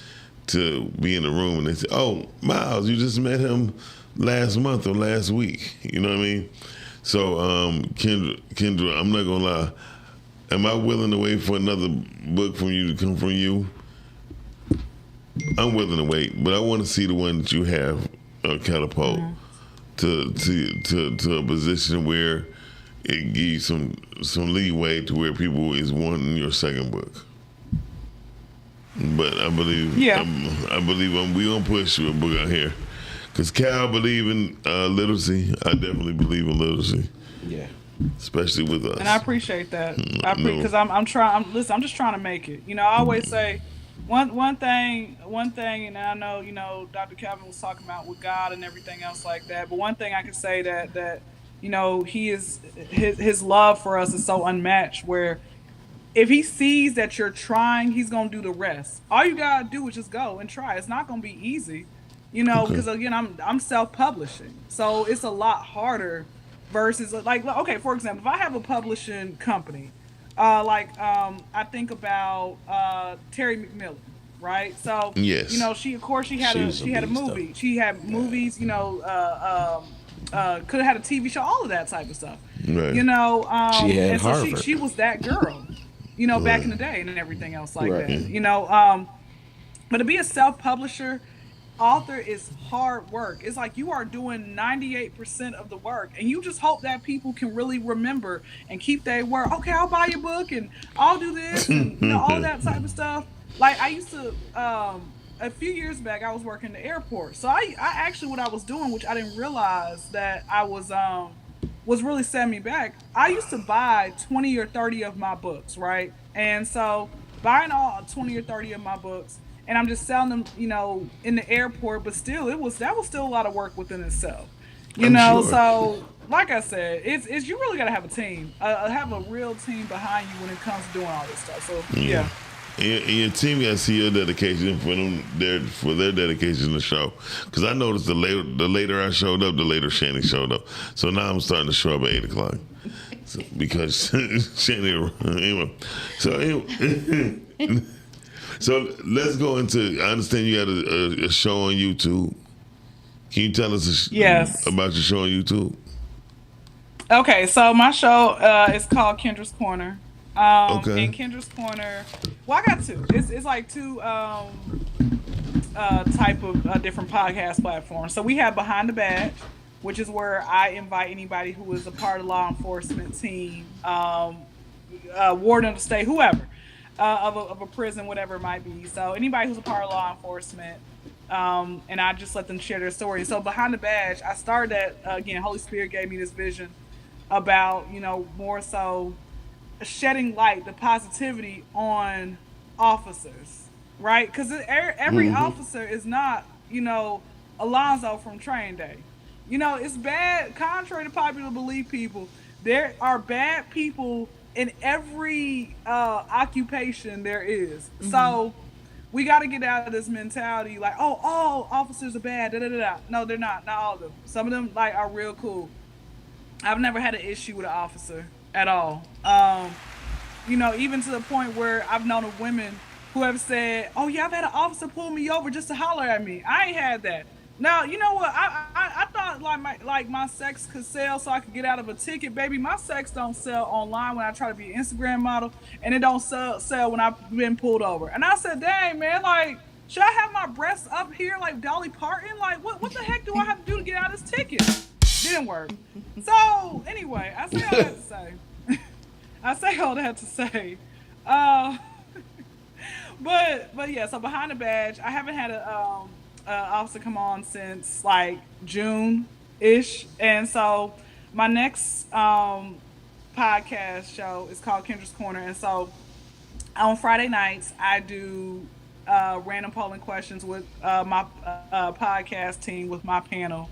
to be in a room and they say, "Oh, Miles, you just met him last month or last week." You know what I mean? So, Kendra, I'm not gonna lie. Am I willing to wait for another book from you to come from you? I'm willing to wait, but I want to see the one that you have catapult to a position where it gives you some leeway to where people is wanting your second book. But I believe, we gonna push you a book out here, because Cal believe in literacy. I definitely believe in literacy. Yeah. Especially with us. And I appreciate that. Because I'm just trying to make it. I always say one thing, and I know, Dr. Calvin was talking about with God and everything else like that. But one thing I can say that he is, his love for us is so unmatched, where if he sees that you're trying, he's gonna do the rest. All you gotta do is just go and try. It's not gonna be easy, because again, I'm self-publishing, so it's a lot harder. Versus, like, okay, for example, if I have a publishing company, I think about Terry McMillan, right? So, yes. She had a movie. She had movies, could have had a TV show, all of that type of stuff. Right. She had Harvard. So she was that girl, back in the day and everything else like that. But to be a self-publisher, author is hard work. It's like you are doing 98% of the work, and you just hope that people can really remember and keep their word. Okay, I'll buy your book and I'll do this and all that type of stuff. Like, I used to a few years back, I was working in the airport. So I actually, what I was doing, which I didn't realize that I was really setting me back. I used to buy 20 or 30 of my books, right? And so buying all 20 or 30 of my books, and I'm just selling them, in the airport, but still, that was still a lot of work within itself, Sure. So, like I said, it's you really gotta have a team, have a real team behind you when it comes to doing all this stuff. So, yeah. And your team got to see your dedication for their dedication to the show. Because I noticed the later I showed up, the later Shani showed up. So now I'm starting to show up at 8 o'clock. So, because Shani, anyway. So let's go into, I understand you had a show on YouTube. Can you tell us about your show on YouTube? Okay, so my show is called Kendra's Corner. In Kendra's Corner, well, I got two. It's like two type of different podcast platforms. So we have Behind the Badge, which is where I invite anybody who is a part of the law enforcement team, warden of the state, whoever, of a prison, whatever it might be. So anybody who's a part of law enforcement, and I just let them share their story. So Behind the Badge, I started that, again, Holy Spirit gave me this vision about, more so shedding light, the positivity on officers, right? Because every officer is not, Alonzo from Train Day. It's bad, contrary to popular belief, people. There are bad people in every occupation there is. Mm-hmm. So we got to get out of this mentality like, oh, all officers are bad, da-da-da-da. No, they're not all of them. Some of them, are real cool. I've never had an issue with an officer at all. Even to the point where I've known of women who have said, oh yeah, I've had an officer pull me over just to holler at me. I ain't had that. Now, you know what? I thought my sex could sell so I could get out of a ticket. Baby, my sex don't sell online when I try to be an Instagram model, and it don't sell when I've been pulled over. And I said, dang, man, should I have my breasts up here like Dolly Parton? What the heck do I have to do to get out of this ticket? Didn't work. So, anyway, I say all that to say. But yeah, so Behind the Badge, I haven't had a officer come on since like June-ish. And so my next podcast show is called Kendra's Corner. And so on Friday nights, I do random polling questions with my podcast team, with my panel.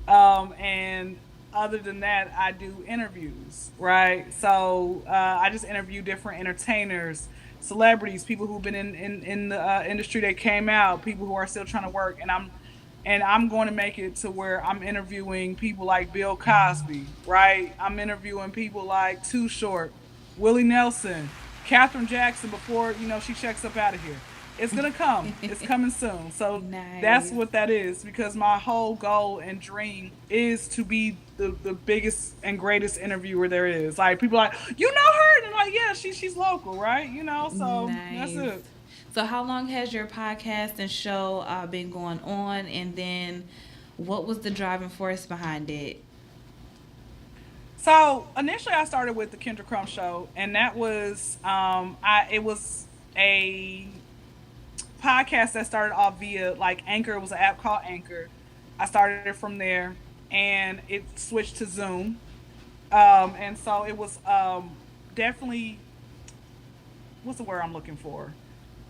And other than that, I do interviews, right? So I just interview different entertainers, celebrities, people who've been in the industry that came out, people who are still trying to work. And I'm going to make it to where I'm interviewing people like Bill Cosby, right? I'm interviewing people like Too Short, Willie Nelson, Katherine Jackson before, she checks up out of here. It's going to come. It's coming soon. So That's what that is, because my whole goal and dream is to be the biggest and greatest interviewer there is. Like, people are like, you know her? And I'm like, yeah, she's local, right? So That's it. So how long has your podcast and show been going on? And then what was the driving force behind it? So initially I started with the Kendra Crump Show, and that was, it was a podcast that started off via like Anchor. It was an app called Anchor. I started it from there, and it switched to Zoom. And so it was definitely, what's the word I'm looking for?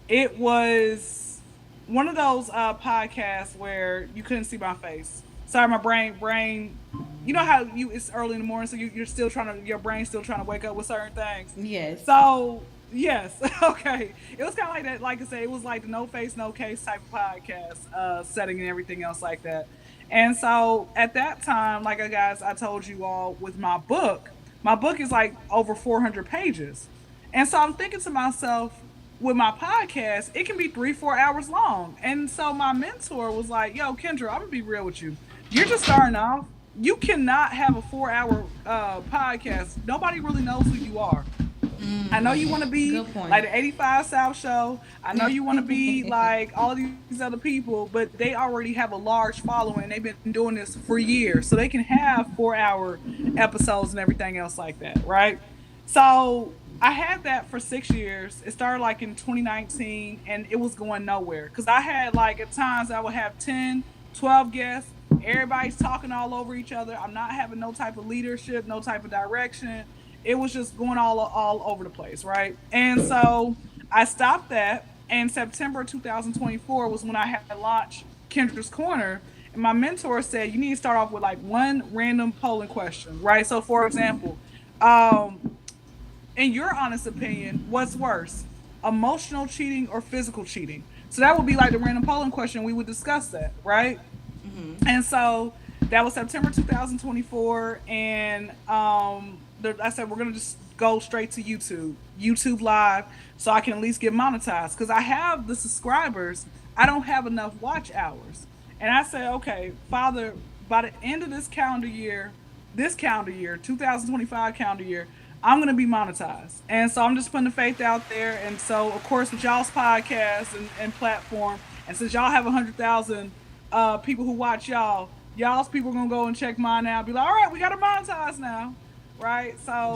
It was one of those podcasts where you couldn't see my face. Sorry, my brain. You know how it's early in the morning, so you're still your brain's still trying to wake up with certain things. Yes. So yes, okay. It was kind of like that. Like I said, it was like the no face, no case type of podcast setting and everything else like that. And so at that time, like I told you all, with my book is like over 400 pages. And so I'm thinking to myself, with my podcast, it can be 3-4 hours long. And so my mentor was like, yo, Kendra, I'm gonna be real with you. You're just starting off. You cannot have a 4-hour podcast. Nobody really knows who you are. I know you want to be like the 85 South Show. I know you want to be like all of these other people, but they already have a large following. They've been doing this for years, so they can have 4-hour episodes and everything else like that, right? So I had that for 6 years. It started like in 2019, and it was going nowhere, because I had like at times I would have 10, 12 guests. Everybody's talking all over each other. I'm not having no type of leadership, no type of direction. It was just going all over the place, right? And so I stopped that, and September 2024 was when I had launched Kendra's Corner. And my mentor said, you need to start off with like one random polling question, right? So for example, in your honest opinion, what's worse, emotional cheating or physical cheating? So that would be like the random polling question. We would discuss that, right? Mm-hmm. And so that was September 2024. And I said, we're going to just go straight to YouTube Live, so I can at least get monetized. Because I have the subscribers. I don't have enough watch hours. And I said, okay, Father, by the end of this calendar year, 2025 calendar year, I'm going to be monetized. And so I'm just putting the faith out there. And so, of course, with y'all's podcast and platform, and since y'all have 100,000 people who watch y'all's people are going to go and check mine out. Be like, all right, we got to monetize now. Right? So,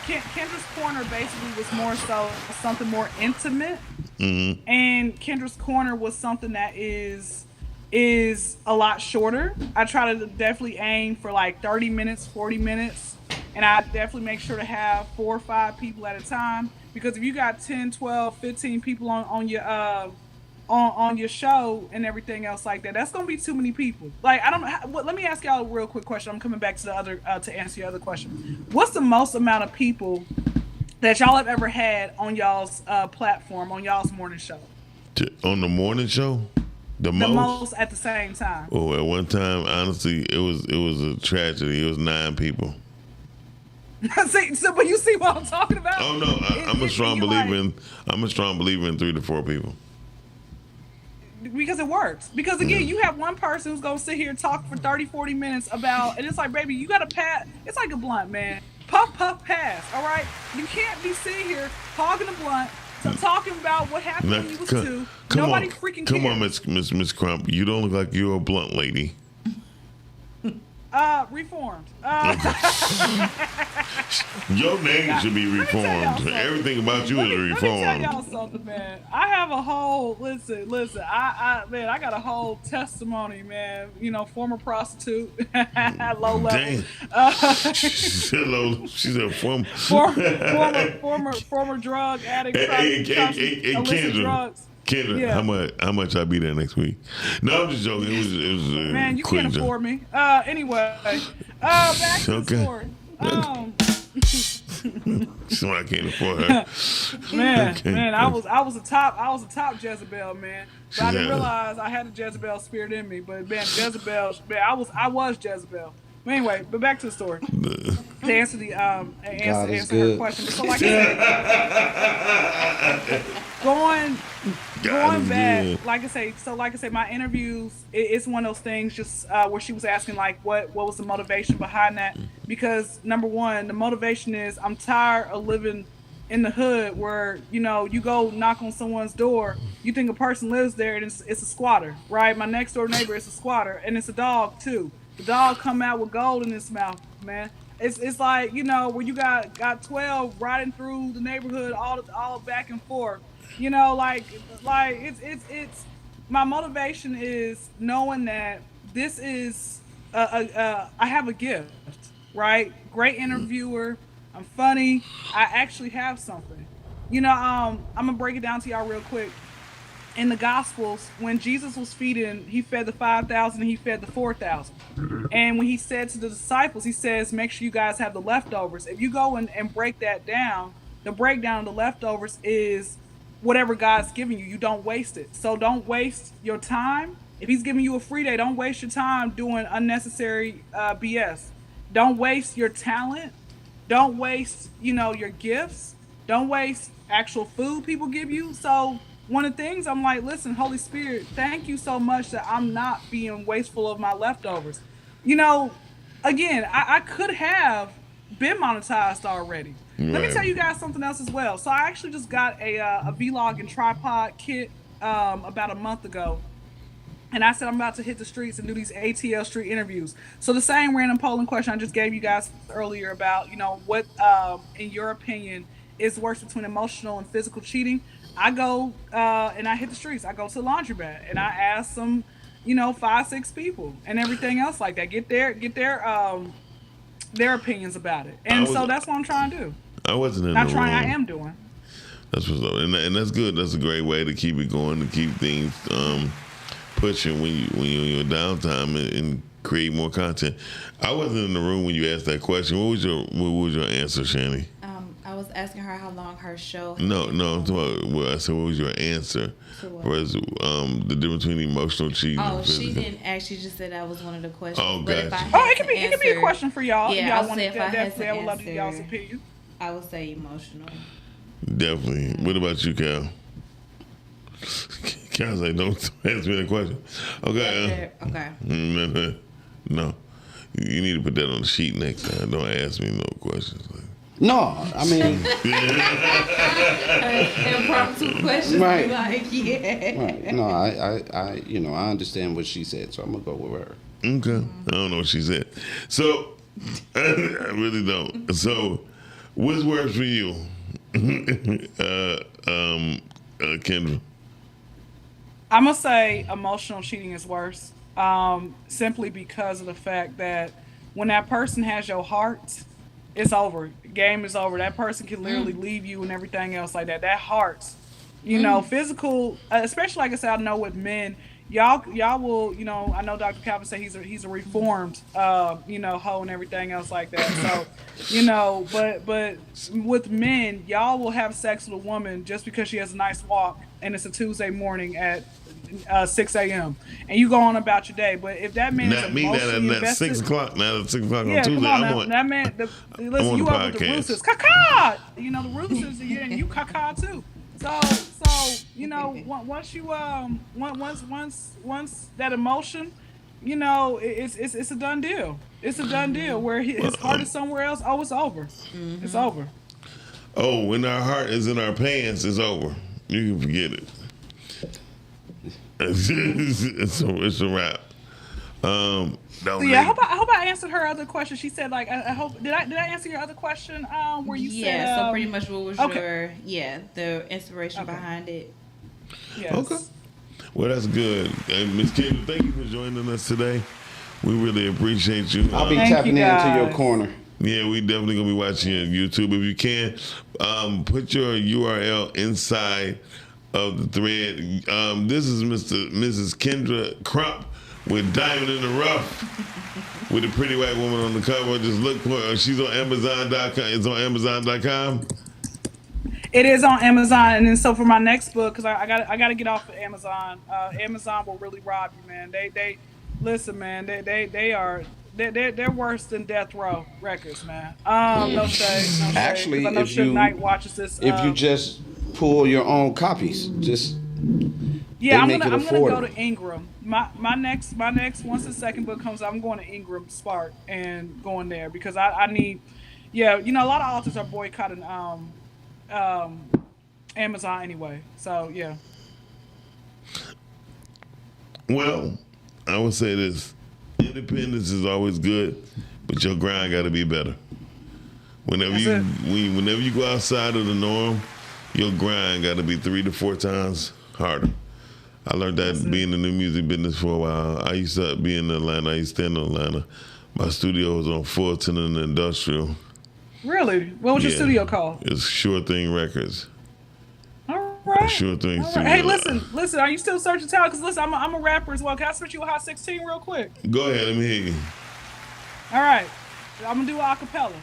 Kendra's Corner basically was more so something more intimate. Mm-hmm. And Kendra's Corner was something that is a lot shorter. I try to definitely aim for like 30 minutes, 40 minutes. And I definitely make sure to have 4 or 5 people at a time, because if you got 10, 12, 15 people on your show and everything else like that, that's gonna be too many people. Like, I don't know. Let me ask y'all a real quick question. I'm coming back to the other to answer your other question. What's the most amount of people that y'all have ever had on y'all's platform, on y'all's morning show? On the morning show? The most at the same time. Oh, at one time, honestly, it was a tragedy. It was 9 people. But you see what I'm talking about? Oh no, I'm a strong believer in 3 to 4 people. Because it works. Because again, you have one person who's gonna sit here and talk for 30, 40 minutes about, and it's like, baby, you gotta pass. It's like a blunt, man. Puff, puff, pass. All right. You can't be sitting here hogging a blunt, talking about what happened when you was 2. Nobody freaking cares. Come on, Miss Crump. You don't look like you're a blunt lady. Reformed. Your name should be reformed. Everything about you is Let me reformed. tell y'all something, man. I have a whole listen. I got a whole testimony, man. You know, former prostitute, low level. Damn. She said former drug addict. Hey, illicit drugs. Kendra, Yeah. how much I'll be there next week? No, I'm just joking. It was Man, you quick can't joke. afford me. Anyway, back to the story. So I can't afford her. Man, I was a top Jezebel, man. But I didn't Yeah. realize I had a Jezebel spirit in me. But man, Jezebel, man, I was Jezebel. But anyway, but back to the story. To answer the answer her question. So like I said, going back, like I say, my interviews, it's one of those things just where she was asking like what was the motivation behind that? Because number one, the motivation is I'm tired of living in the hood where, you know, you go knock on someone's door, you think a person lives there and it's a squatter, right? My next door neighbor is a squatter and it's a dog too. The dog come out with gold in his mouth, man. It's like, you know, where you got 12 riding through the neighborhood all back and forth. You know, like it's my motivation is knowing that this is I have a gift, right? Great interviewer. I'm funny. I actually have something. You know, I'm gonna break it down to y'all real quick. In the Gospels, when Jesus was feeding, he fed the 5,000 and he fed the 4,000. And when he said to the disciples, he says, make sure you guys have the leftovers. If you go and break that down, the breakdown of the leftovers is whatever God's giving you. You don't waste it. So don't waste your time. If he's giving you a free day, don't waste your time doing unnecessary BS. Don't waste your talent. Don't waste, you know, your gifts. Don't waste actual food people give you. So one of the things I'm like, listen, Holy Spirit, thank you so much that I'm not being wasteful of my leftovers. You know, again, I could have been monetized already. Let me tell you guys something else as well. So I actually just got a vlog and tripod kit about a month ago. And I said I'm about to hit the streets and do these ATL street interviews. So the same random polling question I just gave you guys earlier about, you know, what, in your opinion, is worse between emotional and physical cheating. I go and I hit the streets. I go to the laundromat and I ask some, you know, 5-6 people and everything else like that. Get their opinions about it. And so that's what I'm trying to do. I wasn't in Not the trying. room. I am doing. That's what's up, and that's good. That's a great way to keep it going, to keep things pushing when you're in your downtime and create more content. I wasn't in the room when you asked that question. What was your answer, Shani? I was asking her how long her show. No. I'm talking about, I said, what was your answer? Was the difference between emotional cheating and physical? She didn't actually just said that was one of the questions. Oh, but gotcha. It could be a question for y'all. Yeah, Y'all want to definitely. I would love to get y'all's opinion. I would say emotional. Definitely. What about you, Cal? Cal's like, don't ask me that question. Okay. Okay. No. You need to put that on the sheet next time. Don't ask me no questions. No, I mean, impromptu questions. Right. Like, yeah. right. No, I, you know, I understand what she said, so I'm gonna go with her. Okay. I don't know what she said. So, I really don't. So, what's worse for you, Kendra? I'm gonna say emotional cheating is worse, simply because of the fact that when that person has your heart, it's over. Game is over. That person can literally leave you and everything else like that. That heart, you know, physical, especially like I said, I know with men, y'all will, you know, I know Dr. Calvin said he's a reformed, you know, hoe and everything else like that. So, you know, but with men, y'all will have sex with a woman just because she has a nice walk and it's a Tuesday morning at 6 a.m. and you go on about your day. But if that man is emotionally invested, 6 o'clock. Now it's 6 o'clock on yeah, Tuesday. come on now. That man, listen, you up with the roosters, caca. You know the roosters, and you caca too. So you know, once you once that emotion, you know, it's a done deal. It's a done deal. Where his heart is somewhere else. Oh, it's over. It's over. Oh, when our heart is in our pants, it's over. You can forget it. It's a wrap. Don't I hope I answered her other question. She said like I hope did I answer your other question? Where you said so pretty much what was the inspiration behind it? Yes. Okay. Well, that's good. And Ms. Kendra, thank you for joining us today. We really appreciate you. I'll be tapping into your corner. Yeah, we definitely gonna be watching you on YouTube. If you can, put your URL inside of the thread. This is Mrs. Kendra Crump with Diamond in the Rough with a pretty white woman on the cover. Just look for her. She's on Amazon.com. It's on Amazon.com. It is on Amazon, and then so for my next book, because I got to get off of Amazon. Amazon will really rob you, man. They listen, man. They're worse than Death Row Records, man. No shade. Actually, I know Suge Knight watches this. If you just pull your own copies, just I'm gonna go to Ingram. My next once the second book comes out, I'm going to Ingram Spark and going there because I need. Yeah, a lot of authors are boycotting Amazon anyway. So yeah. Well, I would say this: independence is always good, but your grind got to be better. Whenever you go outside of the norm, your grind got to be 3 to 4 times harder. I learned that being in the music business for a while. I used to be in Atlanta. I used to stay in Atlanta. My studio was on Fulton and Industrial. Really? What was your studio called? It's Sure Thing Records. All right. Sure Thing Studio. Hey, listen. Are you still searching talent? Because listen, I'm a rapper as well. Can I switch you a Hot 16 real quick? Go ahead. Let me hear you. All right. I'm going to do acapella.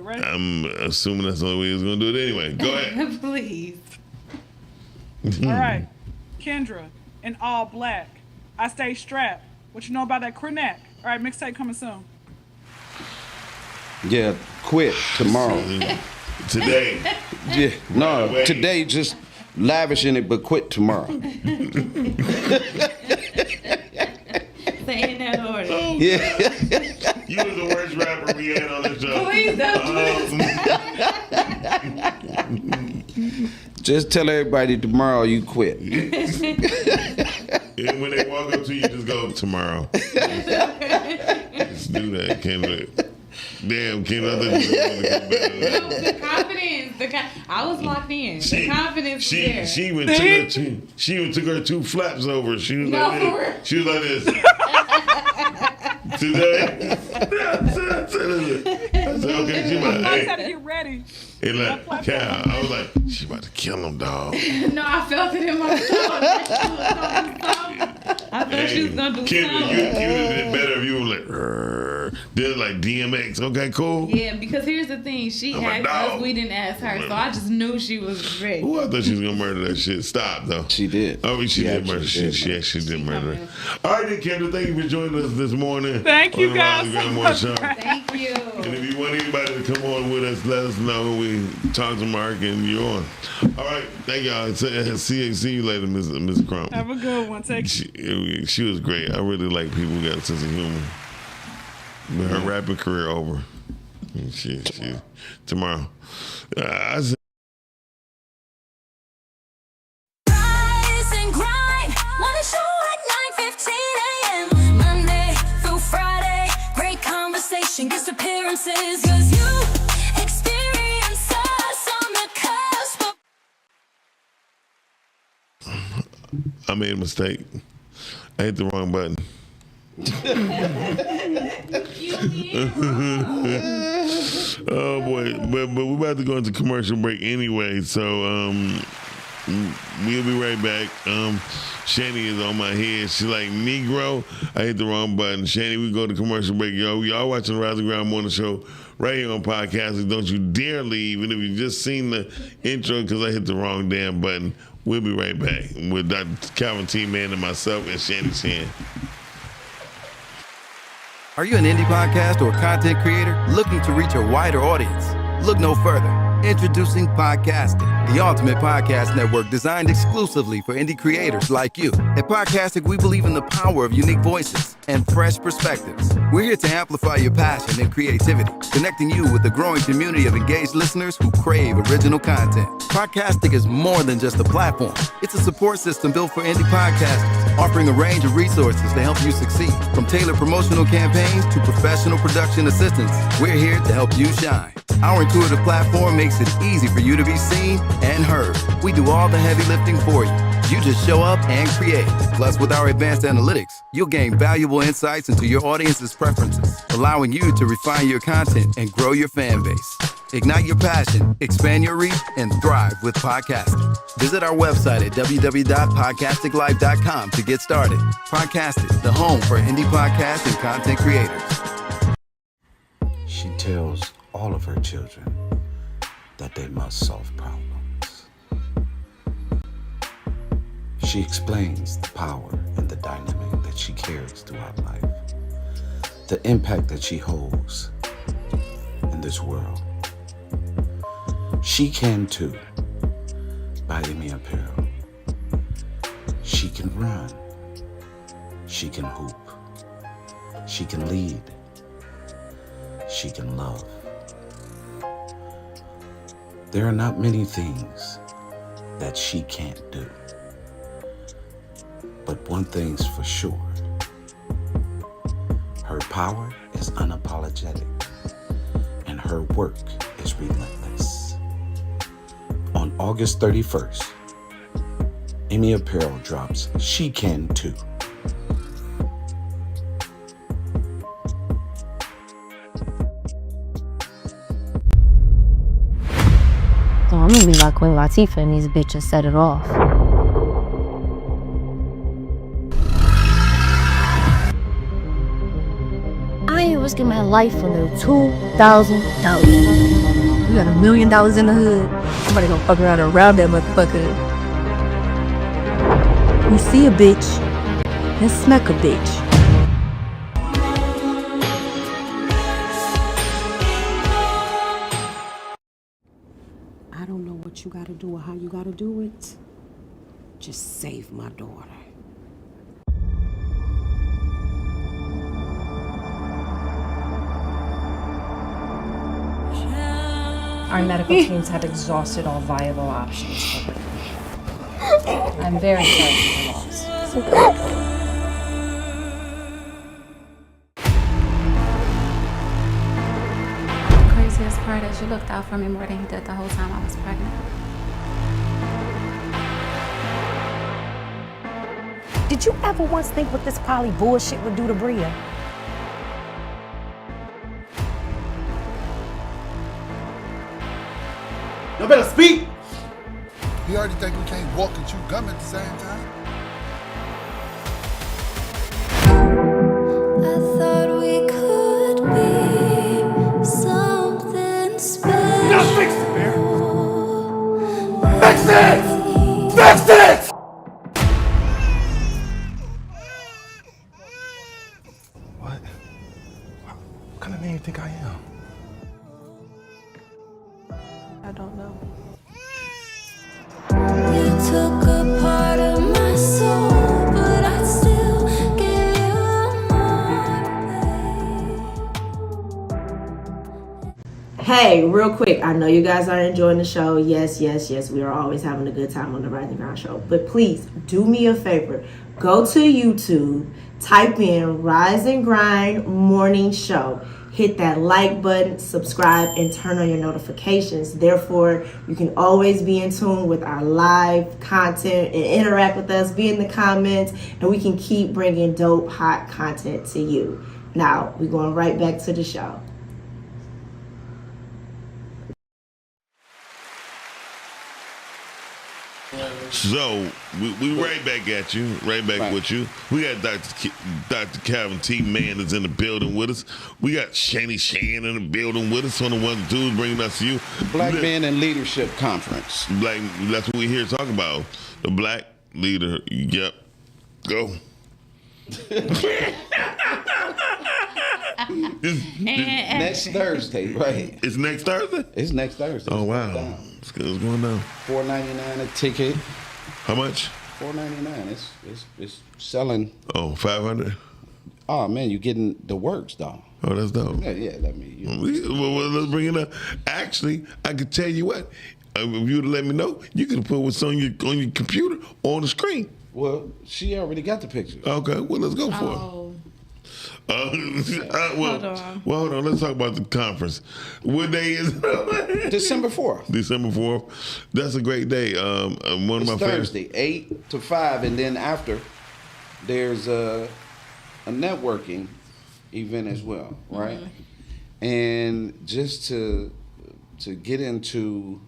Ready? I'm assuming that's the only way he's going to do it anyway. Go ahead. Please. All right. Kendra, in all black. I stay strapped. What you know about that Krenak? All right, mixtape coming soon. Yeah, quit tomorrow. Today. Yeah, no, today just lavish in it, but quit tomorrow. Say in that order. Yeah. You was the worst rapper we had on the show. Please don't. Just tell everybody tomorrow you quit. And when they walk up to you, just go tomorrow. Just do that, Kendra. Damn, Kendra, I thought you were going to come back. The confidence. I was locked in. The confidence was there. She even took her 2 flaps over. She was like this. She was like this. Today. I said, okay, she might. I had to get ready. Hey, like, Cal, I was like, she about to kill him, dog. No, I felt it in my stomach. I thought she was going to do Kendra, something. you would have did better if you were like, did like DMX. Okay, cool. Yeah, because here's the thing. She asked us, we didn't ask her. So I just knew she was ready. Ooh, I thought she was going to murder that shit. Stop, though. She did. Oh, she did murder shit. She actually did murder it. All right, then, Kendra, thank you for joining us this morning. Thank you, guys. Thank you. And if you want anybody to come on with us, let us know. We talk to Mark and you're on. All right, thank y'all. See you later, Ms. Crump. Have a good one. Take care. She was great. I really like people who got a sense of humor. But her rapping career over. She tomorrow. I said, Rise and grind. Wanna show at 9:15 a.m. Monday through Friday. Great conversation, guest appearances. 'Cause you experience us on the cusp of. I made a mistake. I hit the wrong button. Oh boy, but we're about to go into commercial break anyway, so we'll be right back. Shani is on my head. She's like, Negro, I hit the wrong button. Shani, we go to commercial break. Y'all watching the Rise and Grind Morning Show right here on Podcasting. Don't you dare leave. And if you just seen the intro because I hit the wrong damn button, we'll be right back with Dr. Calvin T. Man and myself and Shani Shan. Are you an indie podcast or content creator looking to reach a wider audience? Look no further. Introducing Podcastic, the ultimate podcast network designed exclusively for indie creators like you. At Podcastic, we believe in the power of unique voices and fresh perspectives. We're here to amplify your passion and creativity, connecting you with the growing community of engaged listeners who crave original content. Podcastic is more than just a platform. It's a support system built for indie podcasters, offering a range of resources to help you succeed. From tailored promotional campaigns to professional production assistance, we're here to help you shine. Our intuitive platform makes it easy for you to be seen and heard. We do all the heavy lifting for you. You just show up and create. Plus, with our advanced analytics, you'll gain valuable insights into your audience's preferences, allowing you to refine your content and grow your fan base. Ignite your passion, expand your reach, and thrive with podcasting. Visit our website at www.podcasticlife.com to get started. Podcastic, the home for indie podcasts and content creators. She tells all of her children that they must solve problems. She explains the power and the dynamic that she carries throughout life, the impact that she holds in this world. She Can Too by Emi Apparel. She can run. She can hoop. She can lead. She can love. There are not many things that she can't do. But one thing's for sure. Her power is unapologetic, and her work is relentless. On August 31st, Emi Apparel drops She Can Too. So I'm gonna be like Queen Latifah and these bitches set it off. I ain't risking my life for no $2,000. We got $1 million in the hood. Somebody gonna fuck around and rob that motherfucker. You see a bitch, then smack a bitch. I don't know what you gotta do or how you gotta do it. Just save my daughter. Our medical teams have exhausted all viable options for her. I'm very sorry for the loss. The craziest part is you looked out for me more than you did the whole time I was pregnant. Did you ever once think what this poly bullshit would do to Bria? You better speak! You already think we can't walk and chew gum at the same time? I thought we could be something special. You gotta fix it, man! Fix it! Fix it! What? What kind of man you think I am? I don't know. You took a part of my soul, but I still give you more. Hey, real quick, I know you guys are enjoying the show. Yes, we are always having a good time on the Rise and Grind show. But please, do me a favor. Go to YouTube, type in Rise and Grind Morning Show. Hit that like button, subscribe, and turn on your notifications. Therefore, you can always be in tune with our live content and interact with us, be in the comments, and we can keep bringing dope, hot content to you. Now, we're going right back to the show. So we right back at you, right back with you. We got Dr. Calvin T. Mann is in the building with us. We got Shani Shan in the building with us. On the 1 and 2 bringing us to you. Black Men in Leadership Conference. That's what we here talking about. The Black Leader. Yep. Go. Next Thursday, right? It's next Thursday? It's next Thursday. Oh, wow. It's going down. $4.99 a ticket. How much? $4.99. It's selling. Oh, 500. Oh man, you getting the works though. Oh, that's dope. Yeah. I mean, well, let's bring it up. Actually, I could tell you what. If you would let me know, you could put what's on your computer on the screen. Well, she already got the pictures. Okay, well let's go for it. Hold on. Let's talk about the conference. What day is it? December 4th. December 4th. That's a great day. One of my Thursday, 8 to 5, and then after there's a networking event as well, right? Mm-hmm. And just to get into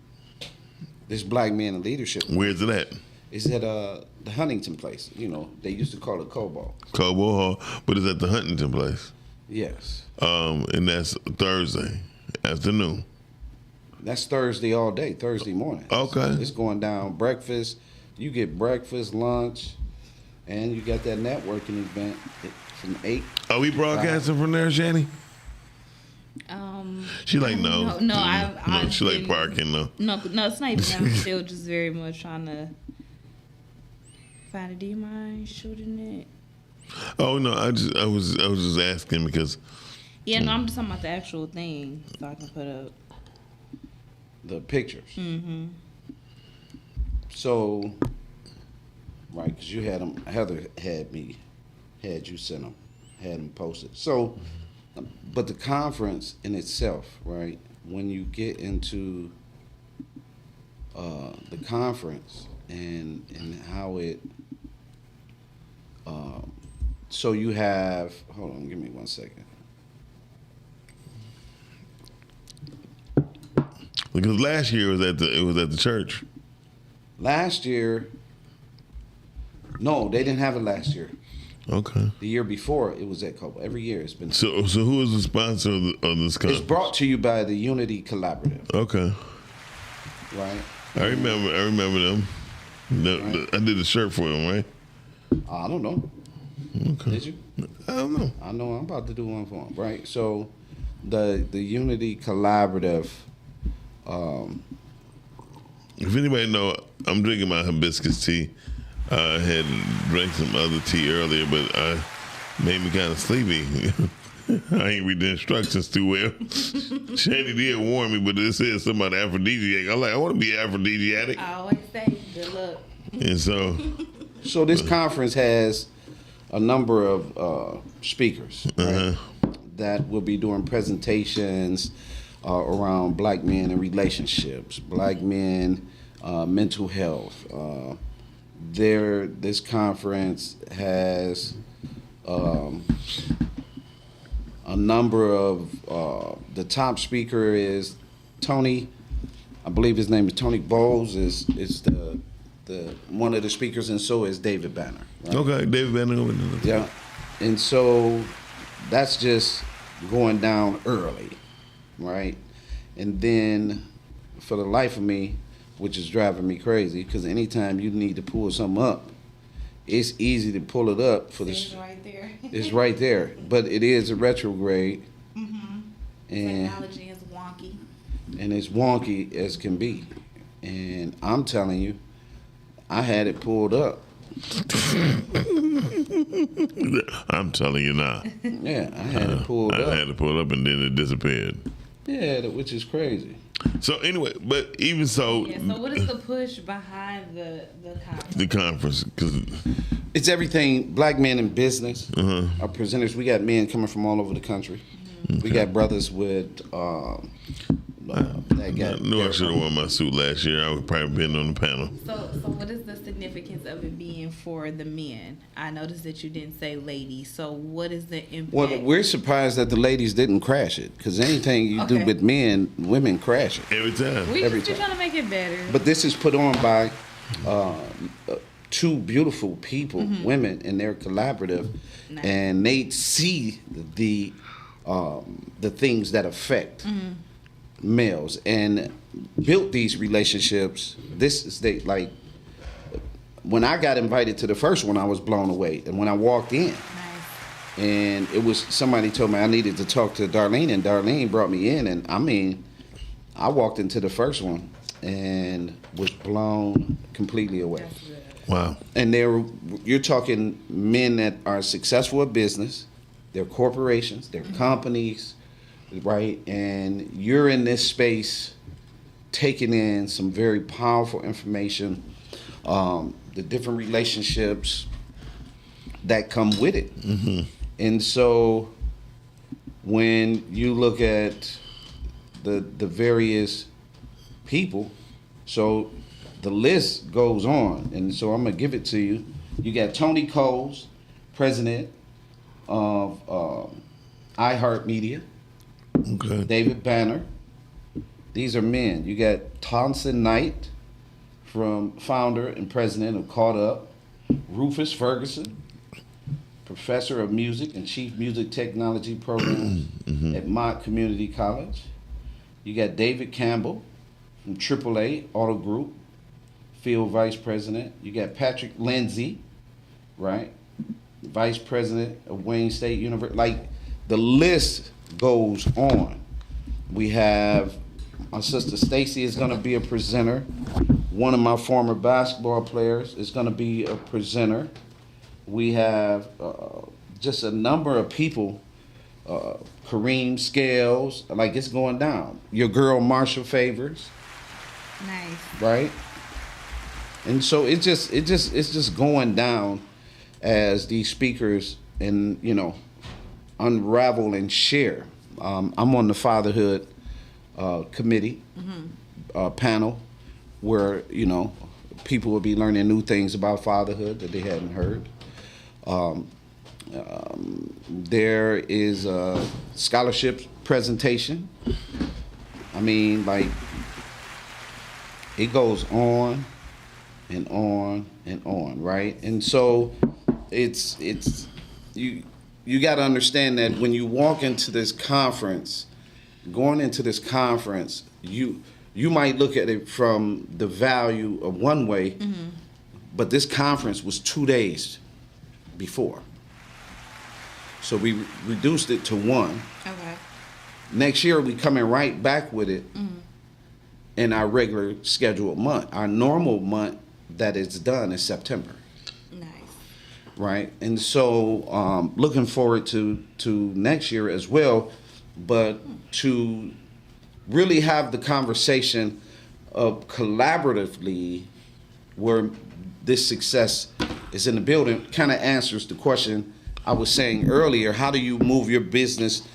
this Black Men in Leadership. Where's it at? It's at the Huntington place. You know, they used to call it Cobalt. Cobalt Hall, but it's at the Huntington place. Yes. And that's Thursday afternoon. That's Thursday all day, Thursday morning. Okay. It's going down breakfast. You get breakfast, lunch, and you got that networking event from 8. Are we broadcasting from there, Shani? She like no. She like parking though. No, it's not even that. I'm still just very much trying to find it. Do you mind shooting it? Oh no, I was just asking because. Yeah, no, I'm just talking about the actual thing, so I can put up the pictures. Mm-hmm. So, right, because you had them. Heather had you send them, had them posted. So. But the conference in itself, right? When you get into the conference and how it, so you have. Hold on, give me 1 second. Because last year it was at the church. Last year, no, they didn't have it last year. Okay. The year before, it was at Cobalt. Every year it's been. So who is the sponsor of this conference? It's brought to you by the Unity Collaborative. Okay. Right. I remember them. Right. I did a shirt for them, right? I don't know. Okay. Did you? I don't know. I know I'm about to do one for them, right? So, the Unity Collaborative. If anybody know, I'm drinking my hibiscus tea. I had drank some other tea earlier, but I made me kind of sleepy. I ain't read the instructions too well. Shani did warn me, but it said something about aphrodisiac. I'm like, I want to be aphrodisiac. I always say, good luck. And so this conference has a number of speakers right, that will be doing presentations around Black men and relationships, Black men, mental health. This conference has a number of the top speaker is Tony. I believe his name is Tony Bowles. Is the one of the speakers, and so is David Banner. Right? Okay, David Banner. Yeah, and so that's just going down early, right? And then for the life of me, which is driving me crazy, because anytime you need to pull something up, it's easy to pull it up for it's right there. It's right there, but it is a retrograde, and technology is wonky, and it's wonky as can be. And I'm telling you, I had it pulled up. I'm telling you now. Yeah, I had it pulled up. I had it pulled up, and then it disappeared. Yeah, which is crazy. So anyway, but even so. Yeah, so what is the push behind the conference? The conference, because it's everything. Black men in business are presenters. We got men coming from all over the country. Okay. We got brothers with. I knew I should have worn my suit last year. I would probably been on the panel. So what is the significance of it being for the men? I noticed that you didn't say ladies. So what is the impact? Well, we're surprised that the ladies didn't crash it, because anything you do with men, women crash it. Every time. We just trying to make it better. But this is put on by two beautiful people, women, and they're collaborative, and they see the things that affect males and built these relationships. This is like when I got invited to the first one, I was blown away, and when I walked in, And it was somebody told me I needed to talk to Darlene, and Darlene brought me in, and I mean, I walked into the first one and was blown completely away. Wow. And you're talking men that are successful at business, they're corporations, they're companies, right? And you're in this space taking in some very powerful information, the different relationships that come with it. And so when you look at the various people, so the list goes on, and so I'm gonna give it to you. You got Tony Coles, president of iHeartMedia. Okay. David Banner. These are men. You got Thompson Knight, founder and president of Caught Up. Rufus Ferguson, professor of music and chief music technology programs at Mott Community College. You got David Campbell from AAA Auto Group, field vice president. You got Patrick Lindsay, right? Vice president of Wayne State University. Like, the list goes on. We have my sister Stacy is going to be a presenter. One of my former basketball players is going to be a presenter. We have just a number of people. Kareem Scales, like, it's going down. Your girl Marsha Favors. Nice. Right? And so it's just going down as these speakers and, unravel and share. I'm on the fatherhood committee panel where, people will be learning new things about fatherhood that they hadn't heard. There is a scholarship presentation. I mean, like, it goes on and on and on, right? And so it's you got to understand that when you walk into this conference, going into this conference, you might look at it from the value of one way, but this conference was 2 days before. So we reduced it to one. Okay. Next year, we coming right back with it in our regular scheduled month. Our normal month that it's done is September. Nice. Right? And so looking forward to next year as well, but to really have the conversation of collaboratively where this success is in the building kind of answers the question I was saying earlier. How do you move your business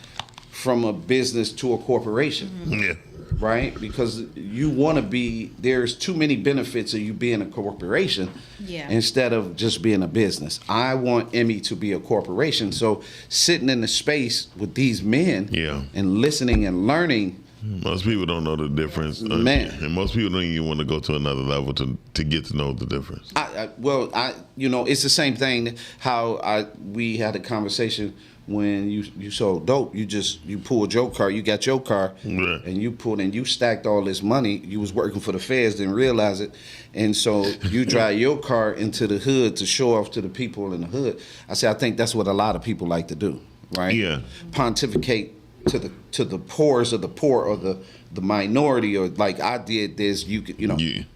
from a business to a corporation? Yeah. Right? Because you want to be, there's too many benefits of you being a corporation instead of just being a business. I want Emmy to be a corporation. So sitting in the space with these men and listening and learning. Most people don't know the difference. Man. And most people don't even want to go to another level to get to know the difference. It's the same thing how we had a conversation when you sold dope. You pulled your car, you got your car, and you pulled and you stacked all this money. You was working for the feds, didn't realize it. And so you drive your car into the hood to show off to the people in the hood. I think that's what a lot of people like to do, right? Yeah. Pontificate to the poorest of the poor or the minority, or like, I did this, you could,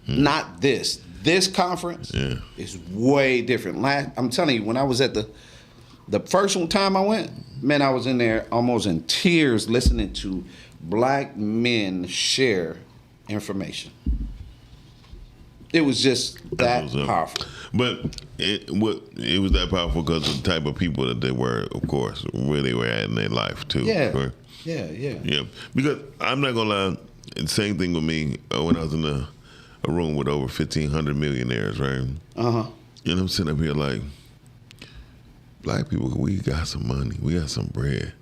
not this. This conference is way different. I'm telling you, when I was at the first time I went, man, I was in there almost in tears listening to black men share information. It was just that powerful. But it was that powerful because of the type of people that they were, of course, where they were at in their life, too. Yeah. Right? Yeah. Because I'm not going to lie, same thing with me when I was in a room with over 1,500 millionaires, right? And I'm sitting up here like, black people, we got some money, we got some bread,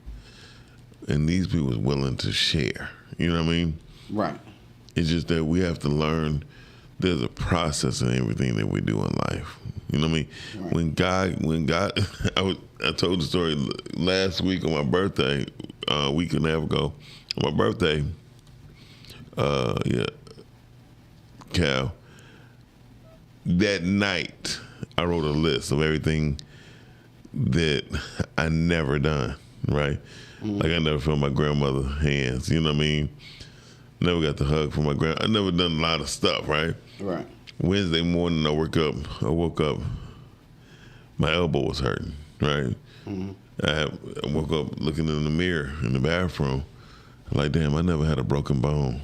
and these people is willing to share. You know what I mean? Right. It's just that we have to learn there's a process in everything that we do in life. You know what I mean? Right. When God, I told the story last week on my birthday, a week and a half ago, on my birthday, Cal, that night I wrote a list of everything that I never done, right? Like I never felt my grandmother's hands, you know what I mean? Never got the hug from my grandma. I never done a lot of stuff, right? Right. Wednesday morning I woke up, my elbow was hurting, right? I woke up looking in the mirror in the bathroom, like, damn, I never had a broken bone.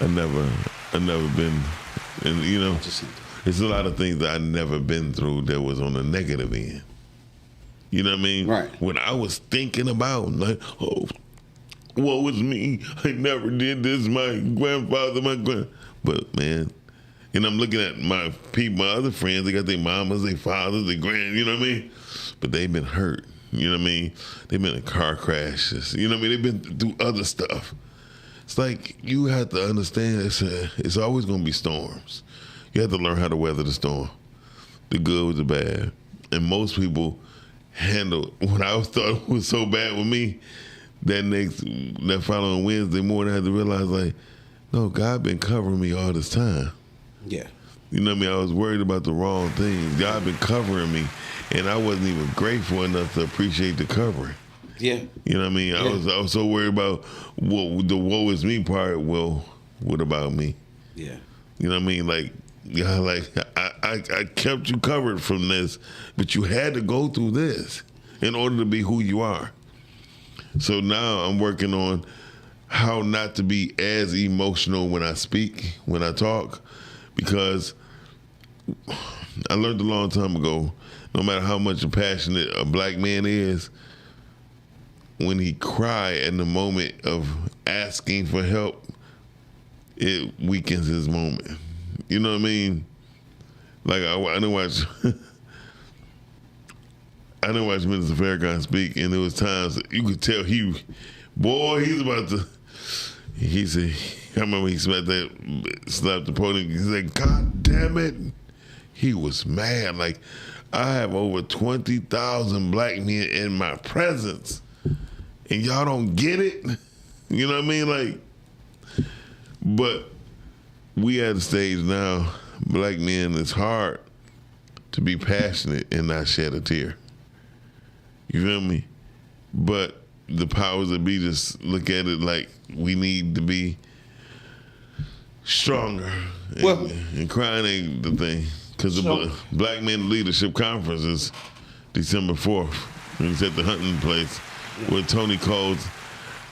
I never been, and you know, it's a lot of things that I never been through that was on the negative end. You know what I mean? Right. When I was thinking about, like, oh, what was me? I never did this. My grandfather, but man, and I'm looking at my people, my other friends. They got their mamas, their fathers, their grand. You know what I mean? But they've been hurt. You know what I mean? They've been in car crashes. You know what I mean? They've been through other stuff. It's like you have to understand. It's always going to be storms. You have to learn how to weather the storm, the good with the bad. And most people handle what I thought was so bad with me. That following Wednesday morning, I had to realize, like, no, God been covering me all this time. Yeah. You know what I mean? I was worried about the wrong things. God been covering me, and I wasn't even grateful enough to appreciate the covering. Yeah. You know what I mean? I was so worried about the woe is me part. Well, what about me? Yeah. You know what I mean? Like, yeah, like I kept you covered from this, but you had to go through this in order to be who you are. So now I'm working on how not to be as emotional when I speak, when I talk, because I learned a long time ago, no matter how much passionate a black man is, when he cry in the moment of asking for help, it weakens his moment. You know what I mean? Like I didn't watch Minister Farrakhan speak, and there was times that you could tell he's about to. He said, I remember he slapped the podium. He said, "God damn it!" He was mad. Like, I have over 20,000 black men in my presence, and y'all don't get it. You know what I mean? Like, but we at the stage now, black men, it's hard to be passionate and not shed a tear. You feel me? But the powers that be just look at it like we need to be stronger. And crying ain't the thing. Because the Black Men Leadership Conference is December 4th. It's at the Hunting Place with Tony Coates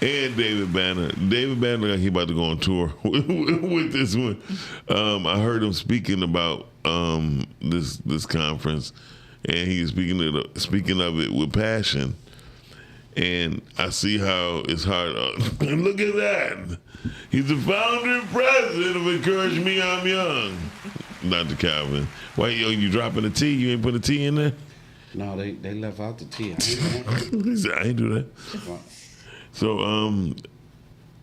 and David Banner. David Banner, like he about to go on tour with this one. I heard him speaking about this conference, and he was speaking of it with passion. And I see how it's hard. Look at that. He's the founder and president of Encourage Me, I'm Young. Dr. Calvin. Why, you dropping a T? You ain't put a T in there? No, they left out the T. He said, I ain't do that. So,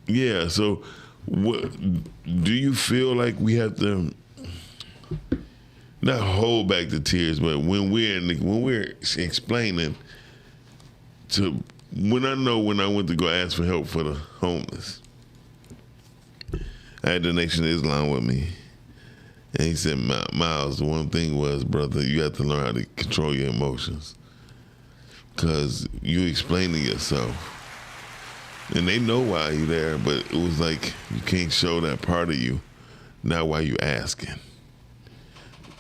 yeah. So, what do you feel like we have to not hold back the tears, but when we're explaining to when I went to go ask for help for the homeless, I had the Nation of Islam with me, and he said, Miles, the one thing was, brother, you have to learn how to control your emotions, because you explaining yourself. And they know why you're there, but it was like you can't show that part of you. Not why you asking.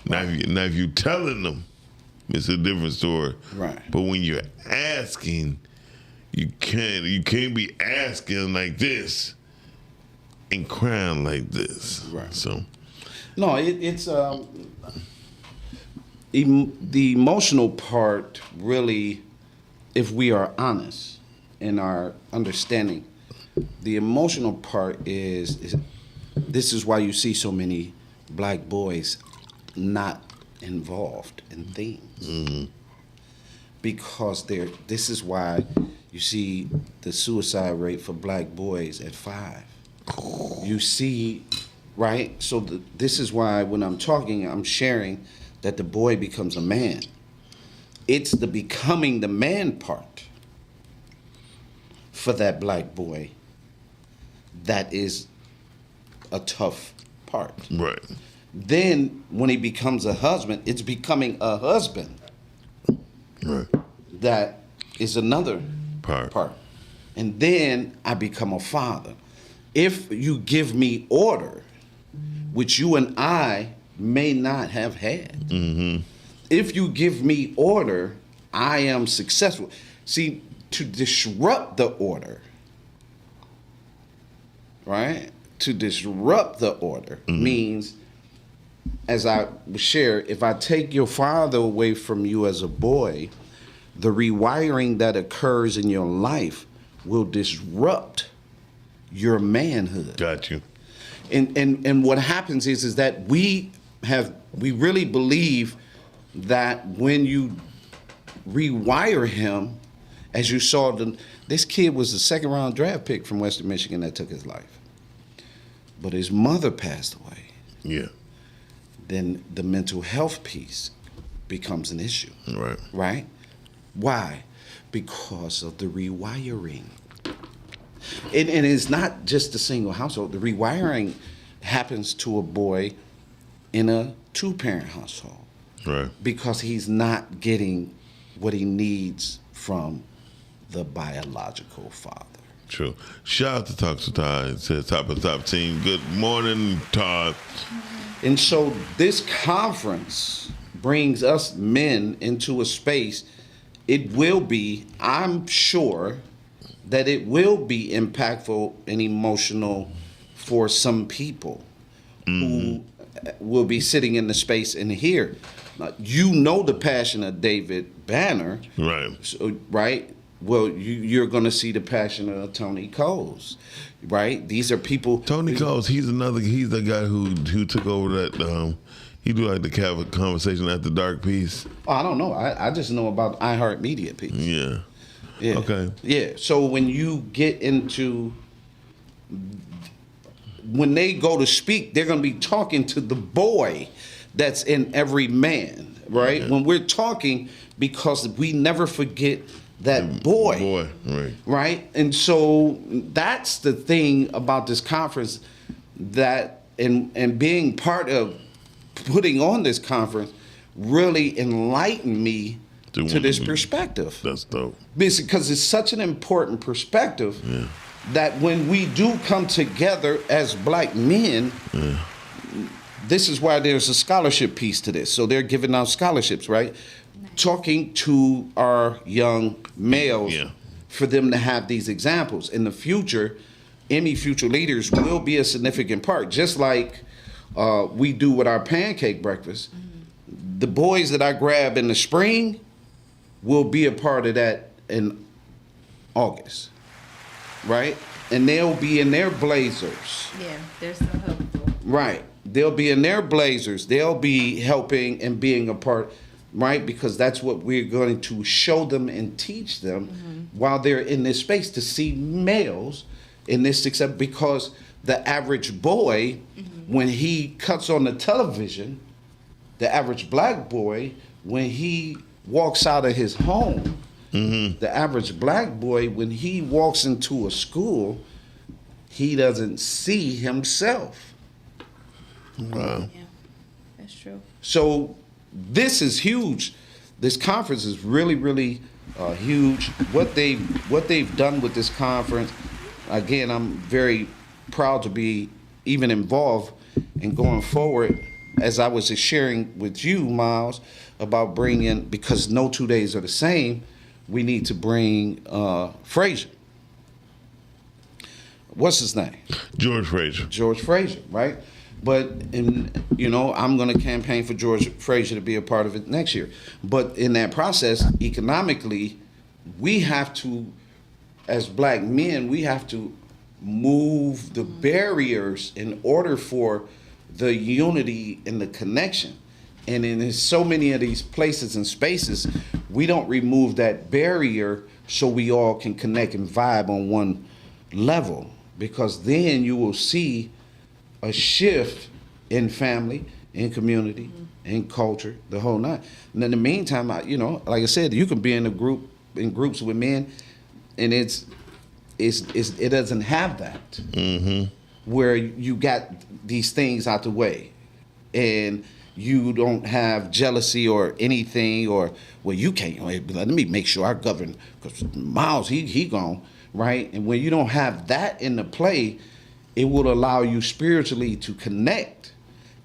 Now if you telling them, it's a different story. Right. But when you're asking, you can't be asking like this and crying like this. Right. So, no, it's the emotional part. Really, if we are honest in our understanding, the emotional part is this is why you see so many black boys not involved in things. Mm-hmm. Because this is why you see the suicide rate for black boys at 5. You see, right? So this is why when I'm talking, I'm sharing that the boy becomes a man. It's the becoming the man part for that black boy that is a tough part. Right. Then when he becomes a husband, it's becoming a husband. Right. That is another part. And then I become a father. If you give me order, which you and I may not have had, if you give me order, I am successful. See, to disrupt the order, right? To disrupt the order means, as I share, if I take your father away from you as a boy, the rewiring that occurs in your life will disrupt your manhood. Got you. And what happens is that we really believe that when you rewire him, as you saw, this kid was the second round draft pick from Western Michigan that took his life. But his mother passed away. Yeah. Then the mental health piece becomes an issue. Right. Right? Why? Because of the rewiring. And it's not just a single household. The rewiring happens to a boy in a two-parent household. Right. Because he's not getting what he needs from the biological father. True. Shout out to Talks with Todd. It says top of the top team. Good morning, Todd. And so this conference brings us men into a space. It will be, I'm sure, that it will be impactful and emotional for some people who will be sitting in the space and hear. You know the passion of David Banner. Right. So, right? Well, you're going to see the passion of Tony Coles, right? These are people. Tony Coles, he's the guy who took over that. He do like the conversation at the dark piece. Oh, I don't know. I just know about iHeartMedia piece. Yeah. Yeah. Okay. Yeah. So when you get into, when they go to speak, they're going to be talking to the boy that's in every man, right? Yeah. When we're talking, because we never forget that boy. Right. Right? And so that's the thing about this conference, that and being part of putting on this conference really enlightened me to this perspective. That's dope. Because it's such an important perspective that when we do come together as black men, this is why there's a scholarship piece to this. So they're giving out scholarships, right? Talking to our young males for them to have these examples. In the future, Emmy Future Leaders will be a significant part, just like we do with our pancake breakfast. The boys that I grab in the spring will be a part of that in August, right? And they'll be in their blazers. Yeah, they're so helpful. Right. They'll be in their blazers. They'll be helping and being a part, right? Because that's what we're going to show them and teach them while they're in this space, to see males in this success. Because the average boy, when he cuts on the television, the average black boy, when he walks out of his home, the average black boy, when he walks into a school, he doesn't see himself. Wow. Yeah, that's true. So this is huge. This conference is really, really huge. What they've done with this conference, again, I'm very proud to be even involved in going forward. As I was just sharing with you, Miles, about bringing, because no 2 days are the same, we need to bring Frazier. What's his name? George Frazier. George Frazier, right? But I'm going to campaign for George Frazier to be a part of it next year. But in that process, economically, we have to, as black men, we have to move the barriers in order for the unity and the connection. And in so many of these places and spaces, we don't remove that barrier so we all can connect and vibe on one level. Because then you will see a shift in family, in community, in culture, the whole nine. And in the meantime, like I said, you can be in groups with men, and it doesn't have that. Where you got these things out the way, and you don't have jealousy or anything, or well, you can't. Let me make sure I govern because Miles, he gone, right? And when you don't have that in the play, it will allow you spiritually to connect.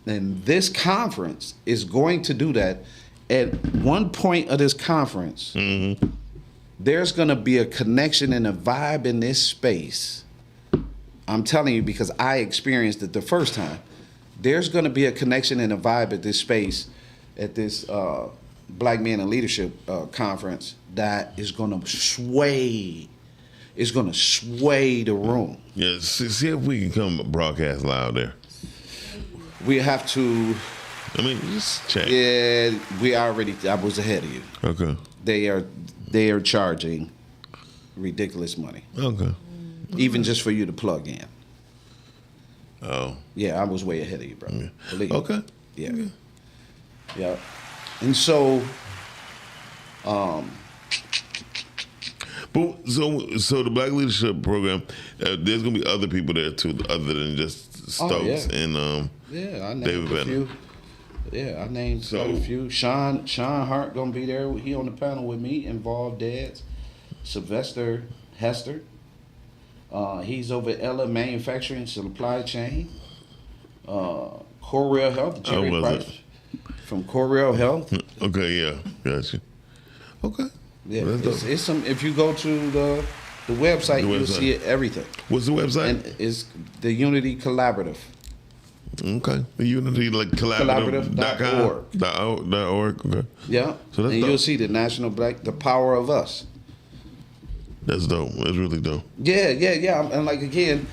And this conference is going to do that. At one point of this conference, there's going to be a connection and a vibe in this space. I'm telling you because I experienced it the first time. There's going to be a connection and a vibe at this space, at this Black Men in Leadership conference that is going to sway. It's going to sway the room. Yeah, see if we can come broadcast live there. We have to. I mean, just check. Yeah, I was ahead of you. Okay. They are charging ridiculous money. Okay. Even just for you to plug in. Oh. Yeah, I was way ahead of you, bro. Yeah. Believe me. Okay. Yeah. Yeah. And so, but so the Black Leadership Program, there's gonna be other people there too, other than just Stokes and yeah, I named David a Banner. few. Yeah, I named a few. Sean Hart gonna be there. He on the panel with me. Involved Dads. Sylvester Hester. He's over at Ella Manufacturing Supply Chain. Correal Health. Jerry Price from Correal Health. Okay, yeah, gotcha. Okay. Yeah, it's some. If you go to the website, you'll see everything. What's the website? And it's the Unity Collaborative. Okay, the Unity Collaborative.org. Okay. Yeah, so that's and dope. you'll see the National Black, the Power of Us. That's dope. That's really dope. Yeah. And like again,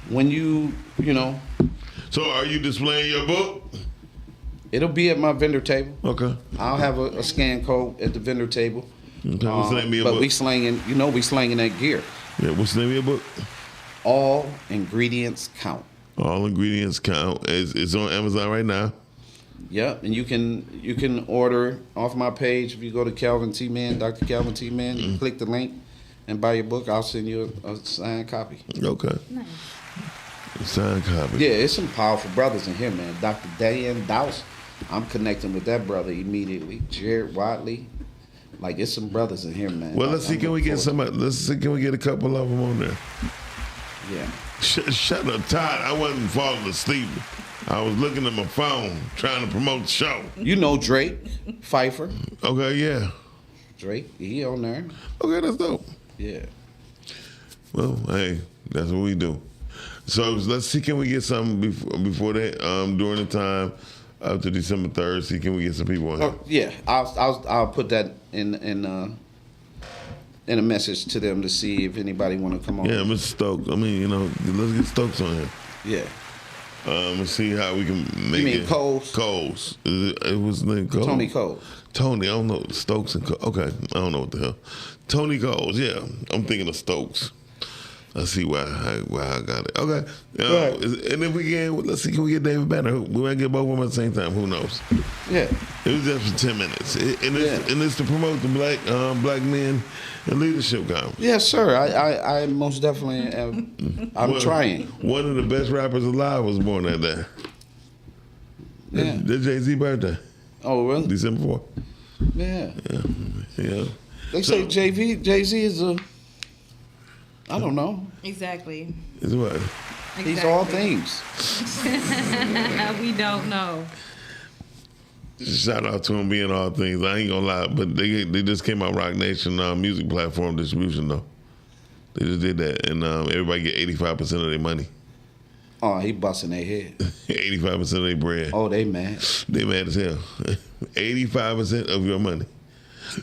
when you know. So are you displaying your book? It'll be at my vendor table. Okay. I'll have a scan code at the vendor table. Okay. What's the name of your but book? we slanging that gear. Yeah. What's the name of your book? All Ingredients Count. All Ingredients Count. It's on Amazon right now. Yep, and you can order off my page if you go to Calvin T. Mann, Dr. Calvin T. Mann, click the link and buy your book. I'll send you a signed copy. Okay. Nice. A signed copy. Yeah, it's some powerful brothers in here, man. Dr. Dan Dowse, I'm connecting with that brother immediately. Jared Watley, like it's some brothers in here, man. Well, let's see. Can we get somebody? Let's see. Can we get a couple of them on there? Yeah. Shut up, Todd. I wasn't falling asleep. I was looking at my phone trying to promote the show. You know Drake Pfeiffer. Okay, yeah. Drake, he on there. Okay, that's dope. Yeah. Well, hey, that's what we do. So let's see, can we get something before that? During the time up to December 3rd, see, can we get some people on here? Yeah, I'll put that in a message to them to see if anybody want to come on. Yeah, Mr. Stokes. I mean, let's get Stokes on here. Yeah. And see how we can make You mean it. Coles? Coles. It was named Coles. Tony Coles. Tony, I don't know. Stokes and Coles. Okay, I don't know what the hell. Tony Coles, yeah. I'm thinking of Stokes. Let's see why I got it. Okay. Right. And if we let's see, can we get David Banner? We might get both of them at the same time. Who knows? Yeah. It was just for 10 minutes. And it's to promote the Black Men in Leadership Conference. Yes, sir. I most definitely am. I'm trying. One of the best rappers alive was born that day. Yeah. That's Jay-Z's birthday. Oh, really? December 4th. Yeah. Yeah. They say Jay-Z is I don't know. Exactly. It's what? He's all things. We don't know. Shout out to him being all things. I ain't gonna lie, but they just came out Rock Nation music platform distribution though. They just did that, and everybody get 85% of their money. Oh, he busting their head. 85% of their bread. Oh, they mad. They mad as hell. 85% of your money.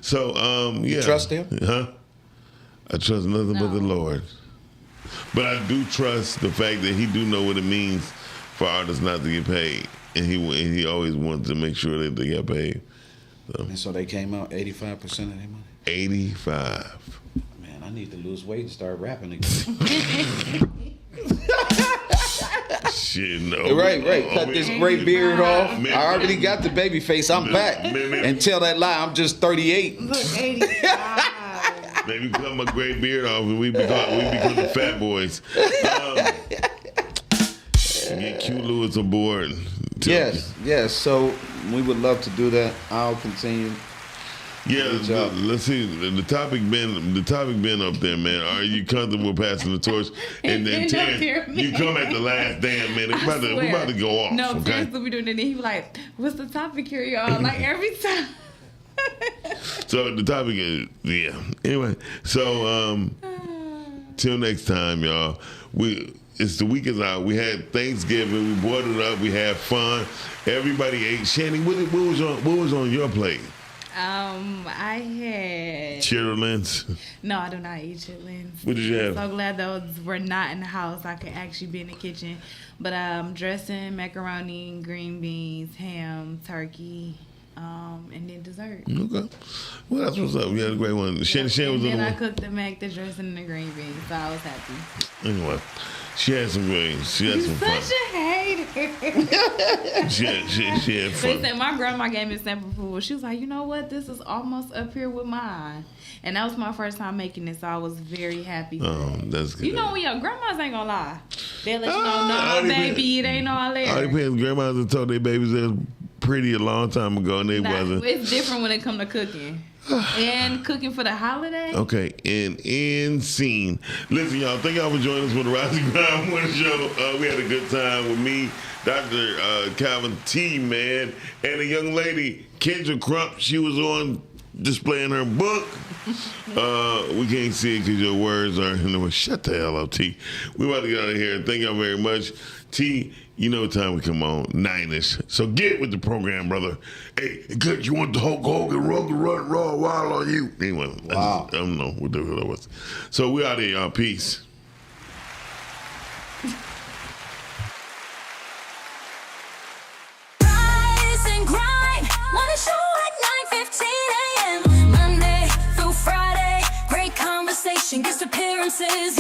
So yeah. You trust him? Huh? I trust nothing but the Lord. But I do trust the fact that he do know what it means for artists not to get paid. And he always wanted to make sure that they got paid. And so they came out 85% of their money? 85. Man, I need to lose weight and start rapping again. Shit, no. Right. Cut this gray beard off. I already got the baby face. I'm back. And tell that lie, I'm just 38. Look, 85. Maybe cut my gray beard off and we become the fat boys. Get Q Lewis aboard. Yes. So we would love to do that. I'll continue. Yeah, let's see. The topic been up there, man. Are you comfortable passing the torch? And then Terrence, you come at the last damn minute. We're about to go off. No, okay? Terrence will be doing it. And he be like, "What's the topic here, y'all?" Like every time. So the topic is Anyway, so till next time, y'all. It's the week is out. We had Thanksgiving. We brought it up. We had fun. Everybody ate. Shanny, what was on your plate? I had Chitlins. No, I do not eat chitlins. What did you have? I'm so glad those were not in the house. I could actually be in the kitchen. But dressing, macaroni, green beans, ham, turkey, and then dessert. Okay. Well, that's what's up. We had a great one. Shan was on the one. I cooked the mac, the dressing, and the green beans, so I was happy. Anyway, she had some greens. She had some fun. Such a hater. she had fun. They said my grandma gave me sample food. She was like, you know what? This is almost up here with mine. And that was my first time making it, so I was very happy. That's good. You know when your grandmas ain't gonna lie. They'll let you know, no, baby, it ain't all there. All depends. Grandmas have told their babies they're pretty a long time ago, and they wasn't. It's different when it come to cooking. And cooking for the holiday. Okay, and end scene. Listen, y'all, thank y'all for joining us for the Rising Ground Winter Show. We had a good time with me, Dr. Calvin T, man, and a young lady, Kendra Crump. She was on displaying her book. We can't see it because your words are in the way. Shut the hell up, T. We about to get out of here. Thank y'all very much. T, you know what time we come on, 9-ish. So get with the program, brother. Hey, good, you want the Hulk Hogan run raw wild on you. Anyway, wow. I don't know what the hell that was. So we out here, y'all. Peace. Rise and grind. Wanna show at 9:15 a.m. Monday through Friday. Great conversation, guest appearances.